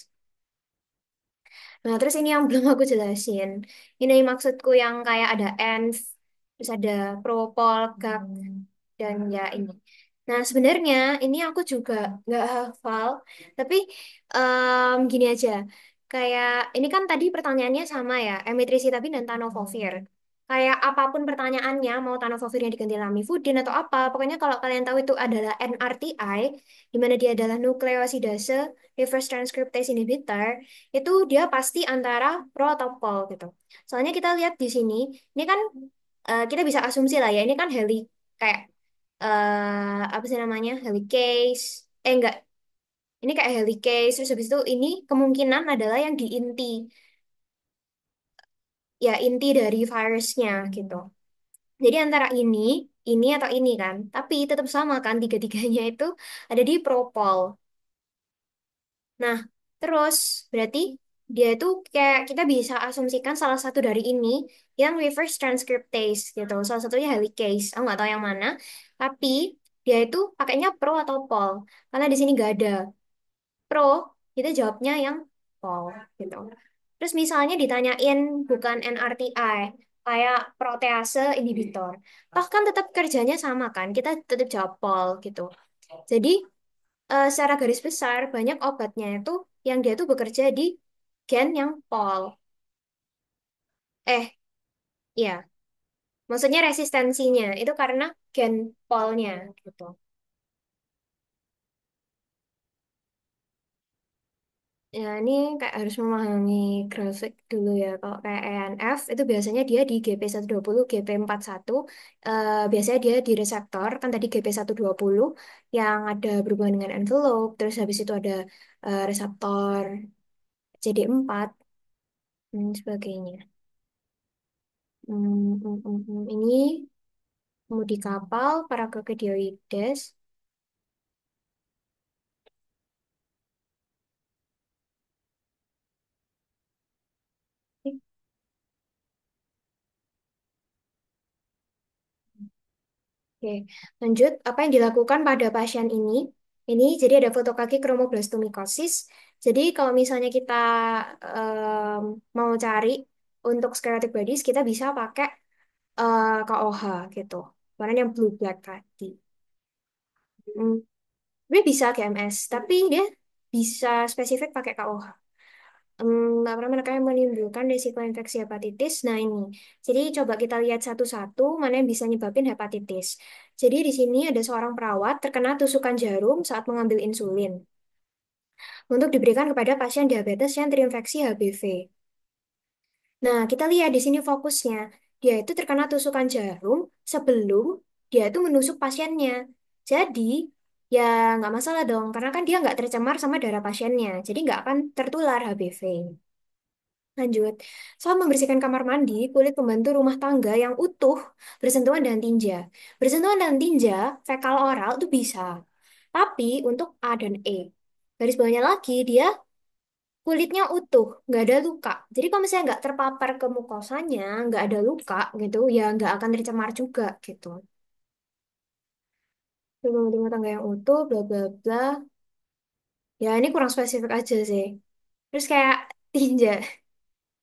[SPEAKER 1] Nah, terus ini yang belum aku jelasin. Ini maksudku yang kayak ada ENF, terus ada propol, GAG, dan ya ini. Nah, sebenarnya ini aku juga nggak hafal, tapi gini aja. Kayak ini kan tadi pertanyaannya sama ya, emitricitabine dan tenofovir. Kayak apapun pertanyaannya, mau tenofovir diganti lamivudin atau apa, pokoknya kalau kalian tahu itu adalah NRTI, di mana dia adalah nukleosidase reverse transcriptase inhibitor, itu dia pasti antara pro atau pol gitu. Soalnya kita lihat di sini, ini kan kita bisa asumsi lah ya, ini kan kayak apa sih namanya helicase, enggak, ini kayak helicase, terus habis itu ini kemungkinan adalah yang di inti, ya inti dari virusnya gitu. Jadi antara ini atau ini kan, tapi tetap sama kan tiga-tiganya itu ada di propol. Nah, terus berarti dia itu kayak kita bisa asumsikan salah satu dari ini yang reverse transcriptase gitu. Salah satunya helicase. Aku nggak tahu yang mana. Tapi dia itu pakainya pro atau pol. Karena di sini nggak ada pro, kita jawabnya yang pol gitu. Terus misalnya ditanyain bukan NRTI, kayak protease inhibitor. Toh kan tetap kerjanya sama kan, kita tetap jawab pol gitu. Jadi secara garis besar banyak obatnya itu yang dia tuh bekerja di gen yang pol. Iya, maksudnya resistensinya itu karena gen polnya gitu. Ya, ini kayak harus memahami grafik dulu ya. Kalau kayak ENF itu biasanya dia di GP120, GP41. Biasanya dia di reseptor, kan tadi GP120 yang ada berhubungan dengan envelope. Terus habis itu ada reseptor CD4 dan sebagainya. Ini kemudi kapal, Paraganglioides. Oke, lanjut. Apa yang dilakukan pada pasien ini? Ini jadi ada foto kaki kromoblastomikosis. Jadi kalau misalnya kita em, mau cari untuk skeletal bodies, kita bisa pakai KOH gitu. Warna yang blue black tadi. Hmm, Sebenarnya bisa GMS, tapi dia bisa spesifik pakai KOH. Apa mereka yang menimbulkan risiko infeksi hepatitis. Nah ini, jadi coba kita lihat satu-satu mana yang bisa nyebabin hepatitis. Jadi di sini ada seorang perawat terkena tusukan jarum saat mengambil insulin untuk diberikan kepada pasien diabetes yang terinfeksi HBV. Nah, kita lihat di sini fokusnya. Dia itu terkena tusukan jarum sebelum dia itu menusuk pasiennya. Jadi, ya nggak masalah dong, karena kan dia nggak tercemar sama darah pasiennya. Jadi nggak akan tertular HBV. Lanjut, saat membersihkan kamar mandi, kulit pembantu rumah tangga yang utuh bersentuhan dengan tinja. Bersentuhan dengan tinja, fekal oral itu bisa. Tapi untuk A dan E. Garis bawahnya lagi, dia kulitnya utuh, nggak ada luka. Jadi kalau misalnya nggak terpapar ke mukosanya, nggak ada luka gitu, ya nggak akan tercemar juga gitu. Rumah tangga yang utuh, bla bla bla. Ya ini kurang spesifik aja sih. Terus kayak tinja,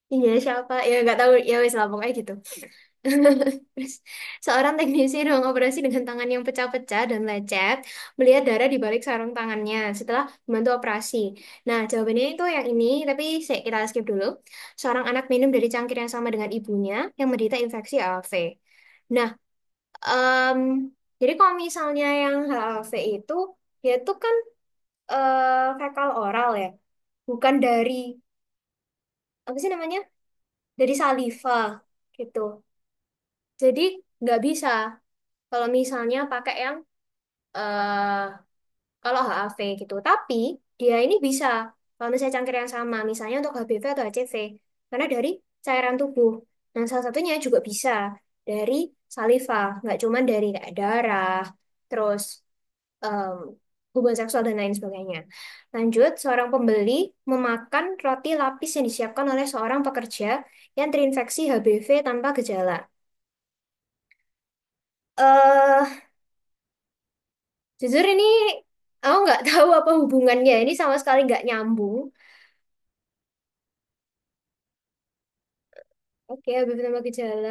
[SPEAKER 1] tinja siapa? Ya nggak tahu. Ya wes lah pokoknya gitu. Terus, seorang teknisi ruang operasi dengan tangan yang pecah-pecah dan lecet melihat darah di balik sarung tangannya setelah membantu operasi. Nah, jawabannya itu yang ini, tapi kita skip dulu. Seorang anak minum dari cangkir yang sama dengan ibunya yang menderita infeksi HAV. Nah, em, jadi kalau misalnya yang HAV itu, dia itu kan fekal oral ya, bukan dari, apa sih namanya? Dari saliva gitu. Jadi, nggak bisa kalau misalnya pakai yang eh kalau HAV gitu. Tapi dia ini bisa kalau misalnya cangkir yang sama, misalnya untuk HBV atau HCV, karena dari cairan tubuh. Nah, salah satunya juga bisa dari saliva, nggak cuma dari kayak darah, terus em, hubungan seksual dan lain sebagainya. Lanjut, seorang pembeli memakan roti lapis yang disiapkan oleh seorang pekerja yang terinfeksi HBV tanpa gejala. eh Jujur ini aku nggak tahu apa hubungannya. Ini sama sekali nggak nyambung. Oke, habis nama gejala.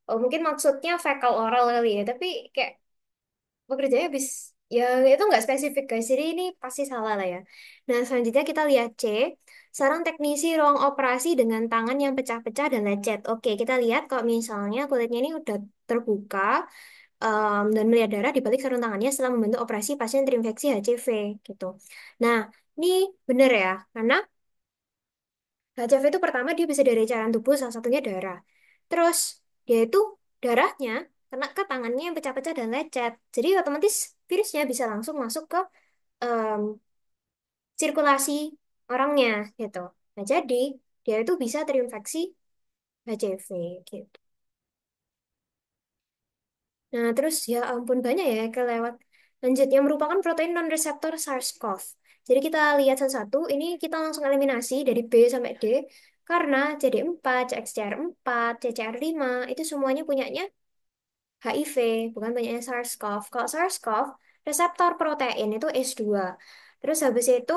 [SPEAKER 1] Oh, mungkin maksudnya fekal oral kali ya. Tapi kayak pekerjaannya habis ya itu nggak spesifik guys. Jadi ini pasti salah lah ya. Nah, selanjutnya kita lihat C. Seorang teknisi ruang operasi dengan tangan yang pecah-pecah dan lecet. Oke, kita lihat kalau misalnya kulitnya ini udah terbuka dan melihat darah di balik sarung tangannya setelah membantu operasi pasien terinfeksi HCV gitu. Nah, ini benar ya, karena HCV itu pertama dia bisa dari cairan tubuh, salah satunya darah. Terus dia itu darahnya kena ke tangannya yang pecah-pecah dan lecet. Jadi otomatis virusnya bisa langsung masuk ke em, sirkulasi orangnya gitu. Nah, jadi dia itu bisa terinfeksi HCV gitu. Nah, terus ya ampun banyak ya yang kelewat. Lanjut, yang merupakan protein non-reseptor SARS-CoV. Jadi kita lihat satu-satu, ini kita langsung eliminasi dari B sampai D, karena CD4, CXCR4, CCR5, itu semuanya punyanya HIV, bukan punyanya SARS-CoV. Kalau SARS-CoV, reseptor protein itu S2. Terus habis itu,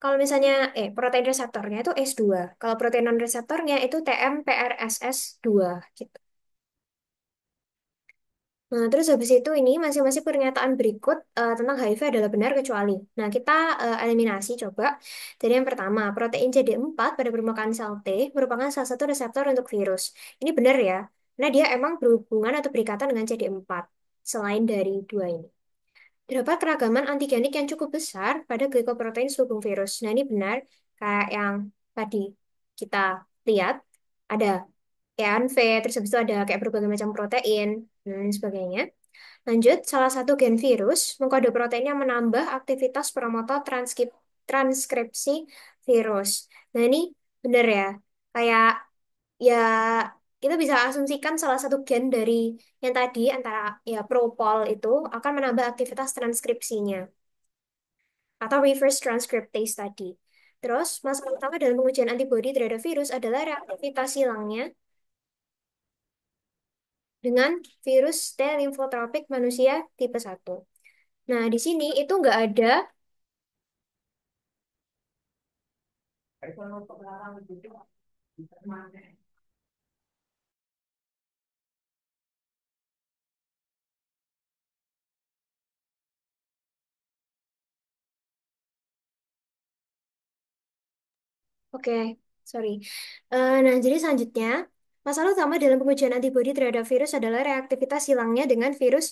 [SPEAKER 1] kalau misalnya, protein reseptornya itu S2. Kalau protein non-reseptornya itu TMPRSS2. Gitu. Nah, terus habis itu ini masing-masing pernyataan berikut tentang HIV adalah benar kecuali. Nah, kita eliminasi coba. Jadi yang pertama, protein CD4 pada permukaan sel T merupakan salah satu reseptor untuk virus. Ini benar ya, karena dia emang berhubungan atau berikatan dengan CD4. Selain dari dua ini. Terdapat keragaman antigenik yang cukup besar pada glikoprotein selubung virus. Nah, ini benar, kayak yang tadi kita lihat, ada EANV, terus habis itu ada kayak berbagai macam protein, dan lain sebagainya. Lanjut, salah satu gen virus mengkode protein yang menambah aktivitas promotor transkripsi virus. Nah, ini benar ya. Kayak ya kita bisa asumsikan salah satu gen dari yang tadi antara ya propol itu akan menambah aktivitas transkripsinya atau reverse transcriptase tadi. Terus, masalah utama dalam pengujian antibodi terhadap virus adalah reaktivitas silangnya dengan virus T limfotropik manusia tipe 1. Nah, di sini itu nggak ada. Oke, sorry. Nah, jadi selanjutnya, masalah utama dalam pengujian antibodi terhadap virus adalah reaktivitas hilangnya dengan virus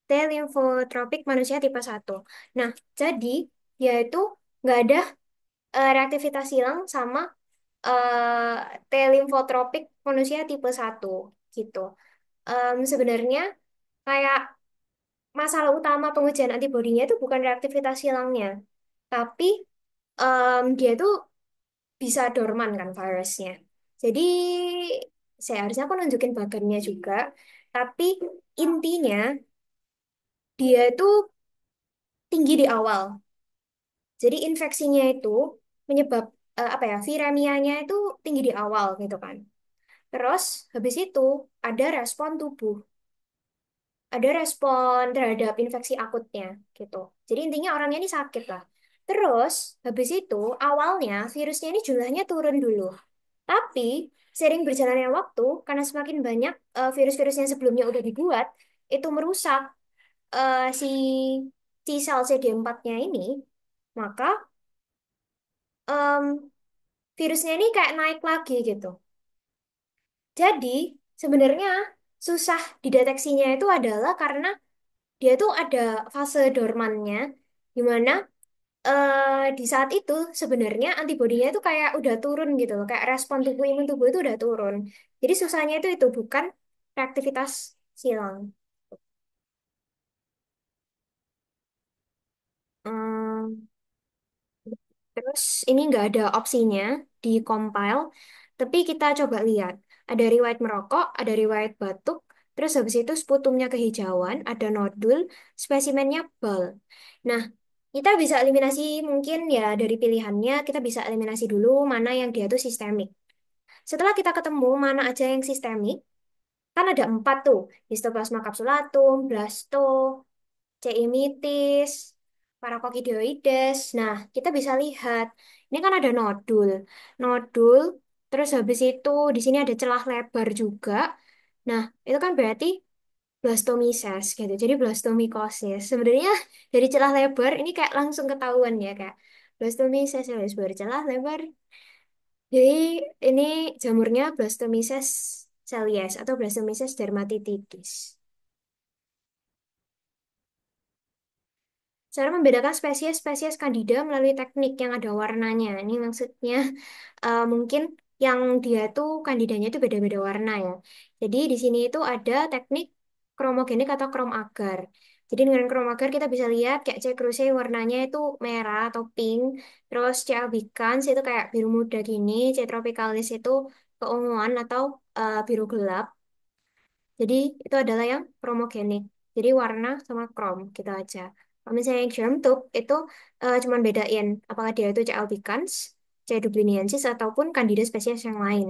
[SPEAKER 1] T limfotropik manusia tipe 1. Nah, jadi yaitu nggak ada reaktivitas hilang sama T limfotropik manusia tipe 1 gitu. Sebenarnya kayak masalah utama pengujian antibodinya itu bukan reaktivitas hilangnya, tapi dia itu bisa dorman kan virusnya. Jadi saya harusnya aku nunjukin bagannya juga, tapi intinya dia itu tinggi di awal. Jadi infeksinya itu menyebab apa ya, viremianya itu tinggi di awal gitu kan. Terus habis itu ada respon tubuh, ada respon terhadap infeksi akutnya gitu. Jadi intinya orangnya ini sakit lah. Terus habis itu awalnya virusnya ini jumlahnya turun dulu. Tapi sering berjalannya waktu karena semakin banyak virus-virus yang sebelumnya udah dibuat itu merusak si sel CD4-nya ini, maka em, virusnya ini kayak naik lagi gitu. Jadi sebenarnya susah dideteksinya itu adalah karena dia tuh ada fase dormannya, di mana di saat itu sebenarnya antibodinya itu kayak udah turun gitu loh, kayak respon tubuh imun tubuh itu udah turun. Jadi susahnya itu bukan reaktivitas silang. Hmm, terus ini nggak ada opsinya di compile, tapi kita coba lihat. Ada riwayat merokok, ada riwayat batuk, terus habis itu sputumnya kehijauan, ada nodul, spesimennya bal. Nah, kita bisa eliminasi mungkin ya dari pilihannya, kita bisa eliminasi dulu mana yang dia tuh sistemik. Setelah kita ketemu mana aja yang sistemik, kan ada 4 tuh, histoplasma capsulatum, blasto, C. imitis, parakokidioides. Nah, kita bisa lihat, ini kan ada nodul. Nodul, terus habis itu di sini ada celah lebar juga. Nah, itu kan berarti blastomises gitu. Jadi blastomikosis. Sebenarnya dari celah lebar ini kayak langsung ketahuan ya kayak blastomises ya bercelah lebar. Jadi ini jamurnya Blastomyces celia atau Blastomyces dermatitidis. Cara membedakan spesies-spesies Candida melalui teknik yang ada warnanya. Ini maksudnya mungkin yang dia tuh kandidanya itu beda-beda warna ya. Jadi di sini itu ada teknik kromogenik atau krom agar. Jadi dengan krom agar kita bisa lihat kayak C. cruzi warnanya itu merah atau pink. Terus C. albicans itu kayak biru muda gini. C. tropicalis itu keunguan atau biru gelap. Jadi itu adalah yang kromogenik. Jadi warna sama krom gitu aja. Kalau misalnya yang germ tube itu cuman bedain apakah dia itu C. albicans, C. dubliniensis ataupun Candida spesies yang lain.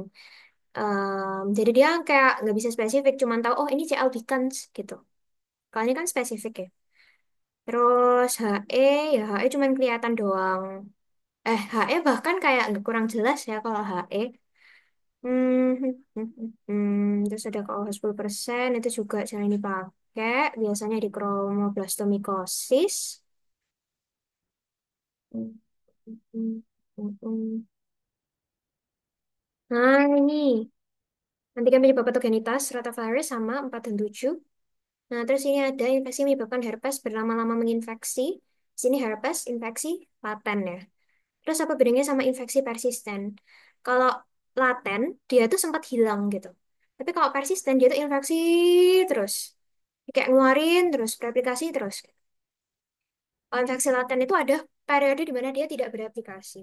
[SPEAKER 1] Jadi dia kayak nggak bisa spesifik, cuman tahu oh ini C. albicans gitu. Kalau ini kan spesifik ya. Terus HE ya HE cuman kelihatan doang. HE bahkan kayak nggak kurang jelas ya kalau HE. Terus ada KOH 10% itu juga jarang dipakai. Biasanya di chromoblastomycosis. Hmm, hmm, hmm, hmm. Nah, ini antigen penyebab patogenitas rotavirus sama 4 dan 7. Nah, terus ini ada infeksi menyebabkan herpes berlama-lama menginfeksi. Sini herpes infeksi laten ya. Terus apa bedanya sama infeksi persisten? Kalau laten, dia tuh sempat hilang gitu. Tapi kalau persisten, dia tuh infeksi terus. Kayak ngeluarin terus, beraplikasi terus. Kalau infeksi laten itu ada periode di mana dia tidak beraplikasi.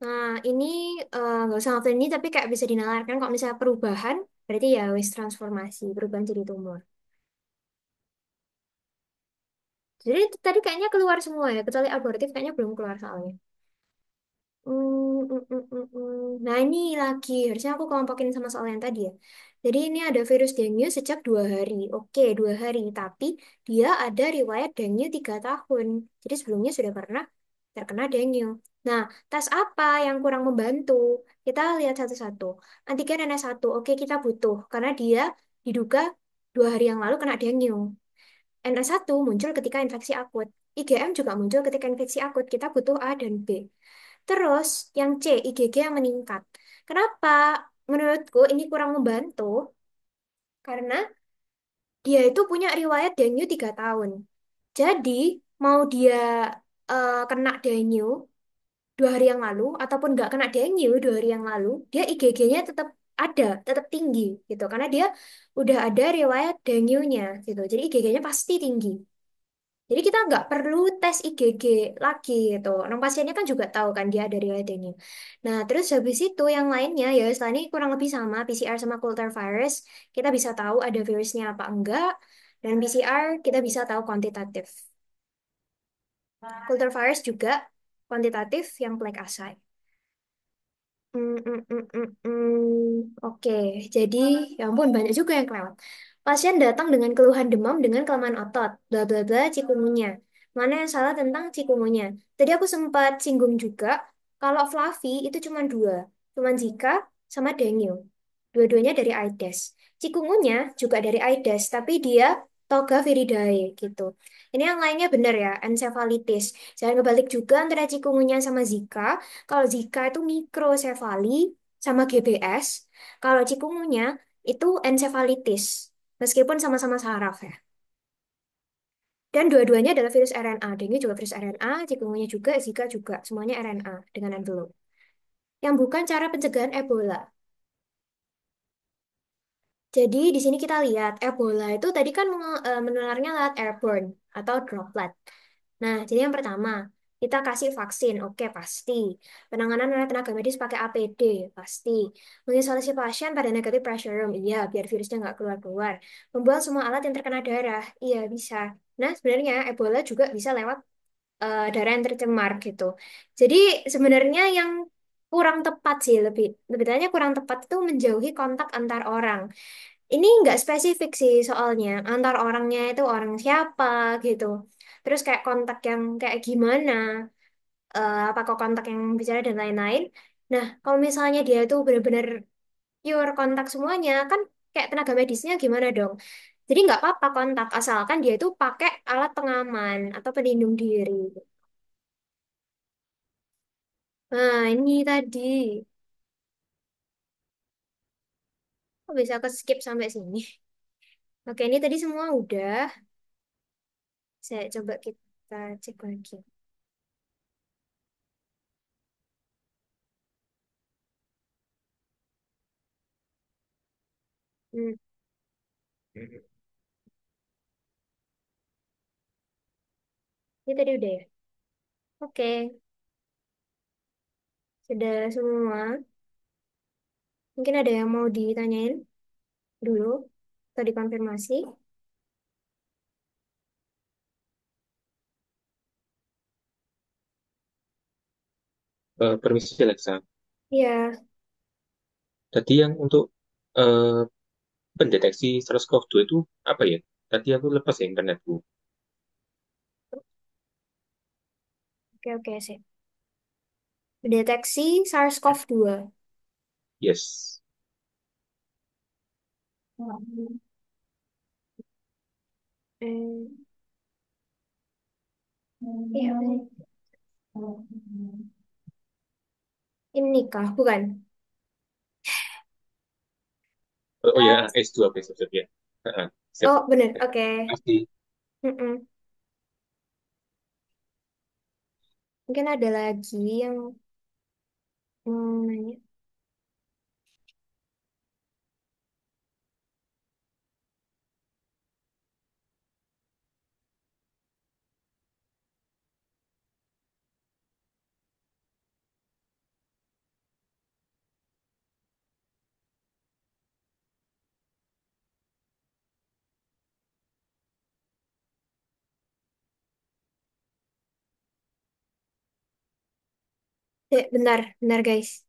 [SPEAKER 1] Nah, ini nggak usah ngelakuin ini, tapi kayak bisa dinalarkan kalau misalnya perubahan, berarti ya wis transformasi, perubahan jadi tumor. Jadi tadi kayaknya keluar semua ya, kecuali abortif kayaknya belum keluar soalnya. Nah, ini lagi. Harusnya aku kelompokin sama soal yang tadi ya. Jadi ini ada virus dengue sejak 2 hari. Oke, 2 hari. Tapi dia ada riwayat dengue 3 tahun. Jadi sebelumnya sudah pernah terkena dengue. Nah, tes apa yang kurang membantu? Kita lihat satu-satu. Antigen NS1. Oke, kita butuh. Karena dia diduga 2 hari yang lalu kena dengue. NS1 muncul ketika infeksi akut. IgM juga muncul ketika infeksi akut. Kita butuh A dan B. Terus yang C, IgG yang meningkat. Kenapa? Menurutku ini kurang membantu karena dia itu punya riwayat dengue 3 tahun. Jadi mau dia kena dengue 2 hari yang lalu ataupun nggak kena dengue 2 hari yang lalu, dia IgG-nya tetap ada, tetap tinggi gitu. Karena dia udah ada riwayat dengue-nya gitu. Jadi IgG-nya pasti tinggi. Jadi kita nggak perlu tes IgG lagi gitu. Orang pasiennya kan juga tahu kan dia ada riwayat dengue. Nah, terus habis itu yang lainnya ya setelah ini kurang lebih sama PCR sama culture virus, kita bisa tahu ada virusnya apa enggak. Dan PCR kita bisa tahu kuantitatif. Culture virus juga. kuantitatif, yang black assay. Hmm, hmm, hmm, hmm, hmm. Oke, jadi ya ampun banyak juga yang kelewat. Pasien datang dengan keluhan demam dengan kelemahan otot, bla bla bla, cikungunya. Mana yang salah tentang cikungunya? Tadi aku sempat singgung juga kalau Fluffy itu cuma dua, cuma Zika sama Dengue. Dua-duanya dari Aedes. Cikungunya juga dari Aedes, tapi dia Toga viridae gitu. Ini yang lainnya benar ya, encephalitis. Jangan kebalik juga antara cikungunya sama Zika. Kalau Zika itu mikrosefali sama GBS. Kalau cikungunya itu encephalitis. Meskipun sama-sama saraf ya. Dan dua-duanya adalah virus RNA. Dengue juga virus RNA, cikungunya juga, Zika juga. Semuanya RNA dengan envelope. Yang bukan cara pencegahan Ebola. Jadi di sini kita lihat Ebola itu tadi kan menularnya lewat airborne atau droplet. Nah, jadi yang pertama, kita kasih vaksin, oke pasti. Penanganan oleh tenaga medis pakai APD, pasti. Mengisolasi pasien pada negative pressure room, iya, biar virusnya nggak keluar-keluar. Membuang semua alat yang terkena darah, iya bisa. Nah, sebenarnya Ebola juga bisa lewat darah yang tercemar gitu. Jadi sebenarnya yang kurang tepat sih, lebih lebih tepatnya kurang tepat itu menjauhi kontak antar orang. Ini nggak spesifik sih soalnya antar orangnya itu orang siapa gitu. Terus kayak kontak yang kayak gimana, apakah kontak yang bicara dan lain-lain. Nah, kalau misalnya dia itu benar-benar pure kontak semuanya, kan kayak tenaga medisnya gimana dong? Jadi nggak apa-apa kontak, asalkan dia itu pakai alat pengaman atau pelindung diri. Nah, ini tadi. Kok bisa ke skip sampai sini? Oke, ini tadi semua udah. Saya coba kita cek lagi. Hmm. Ini tadi udah ya? Oke, sudah semua. Mungkin ada yang mau ditanyain dulu atau dikonfirmasi?
[SPEAKER 2] Permisi Alexa.
[SPEAKER 1] Iya,
[SPEAKER 2] Tadi yang untuk eh, pendeteksi SARS-CoV-2 itu apa ya? Tadi aku lepas ya internetku.
[SPEAKER 1] oke oke sih. Deteksi SARS-CoV-2.
[SPEAKER 2] Yes.
[SPEAKER 1] Eh, iya, ini kah? Bukan.
[SPEAKER 2] Oh, oh ya,
[SPEAKER 1] Eh,
[SPEAKER 2] S2 besok ya. Siap.
[SPEAKER 1] oh, bener. Oke.
[SPEAKER 2] Pasti.
[SPEAKER 1] Mm-mm. Mungkin ada lagi yang mau nanya. Bentar, bentar guys.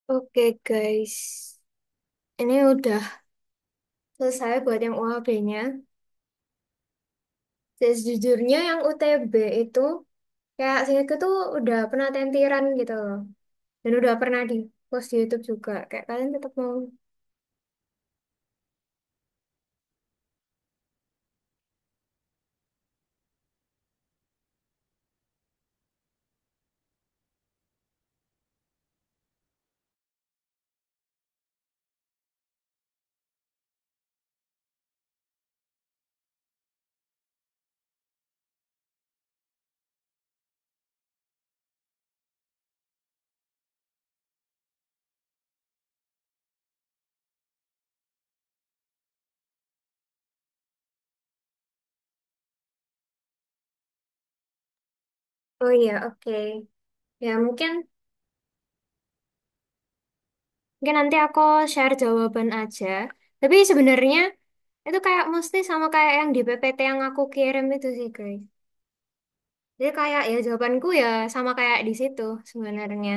[SPEAKER 1] Oke guys, ini udah selesai buat yang UAB-nya. Sejujurnya yang UTB itu kayak singkatku tuh udah pernah tentiran gitu loh. Dan udah pernah di post di YouTube juga. Kayak kalian tetap mau. Oh iya, oke. Ya mungkin nanti aku share jawaban aja. Tapi sebenarnya itu kayak mesti sama kayak yang di PPT yang aku kirim itu sih guys. Jadi kayak ya jawabanku ya sama kayak di situ sebenarnya.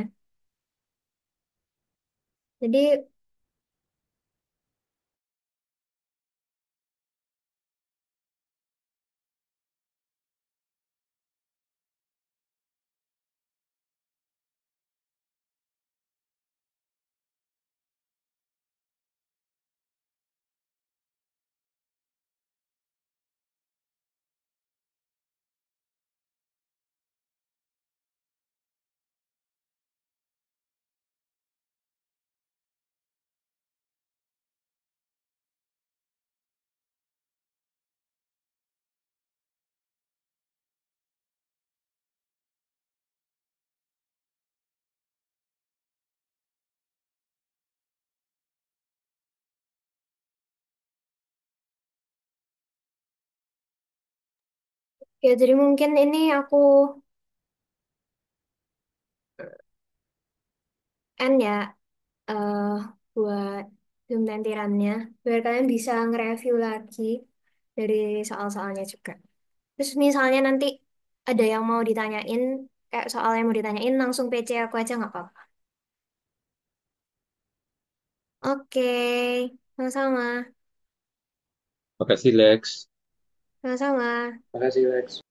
[SPEAKER 1] Jadi ya jadi mungkin ini aku end ya eh buat Zoom nantirannya biar kalian bisa nge-review lagi dari soal-soalnya juga. Terus misalnya nanti ada yang mau ditanyain, kayak soal yang mau ditanyain langsung PC aku aja nggak apa-apa. Oke, sama-sama.
[SPEAKER 2] Makasih, Lex.
[SPEAKER 1] Sama-sama.
[SPEAKER 2] Makasih, Lex.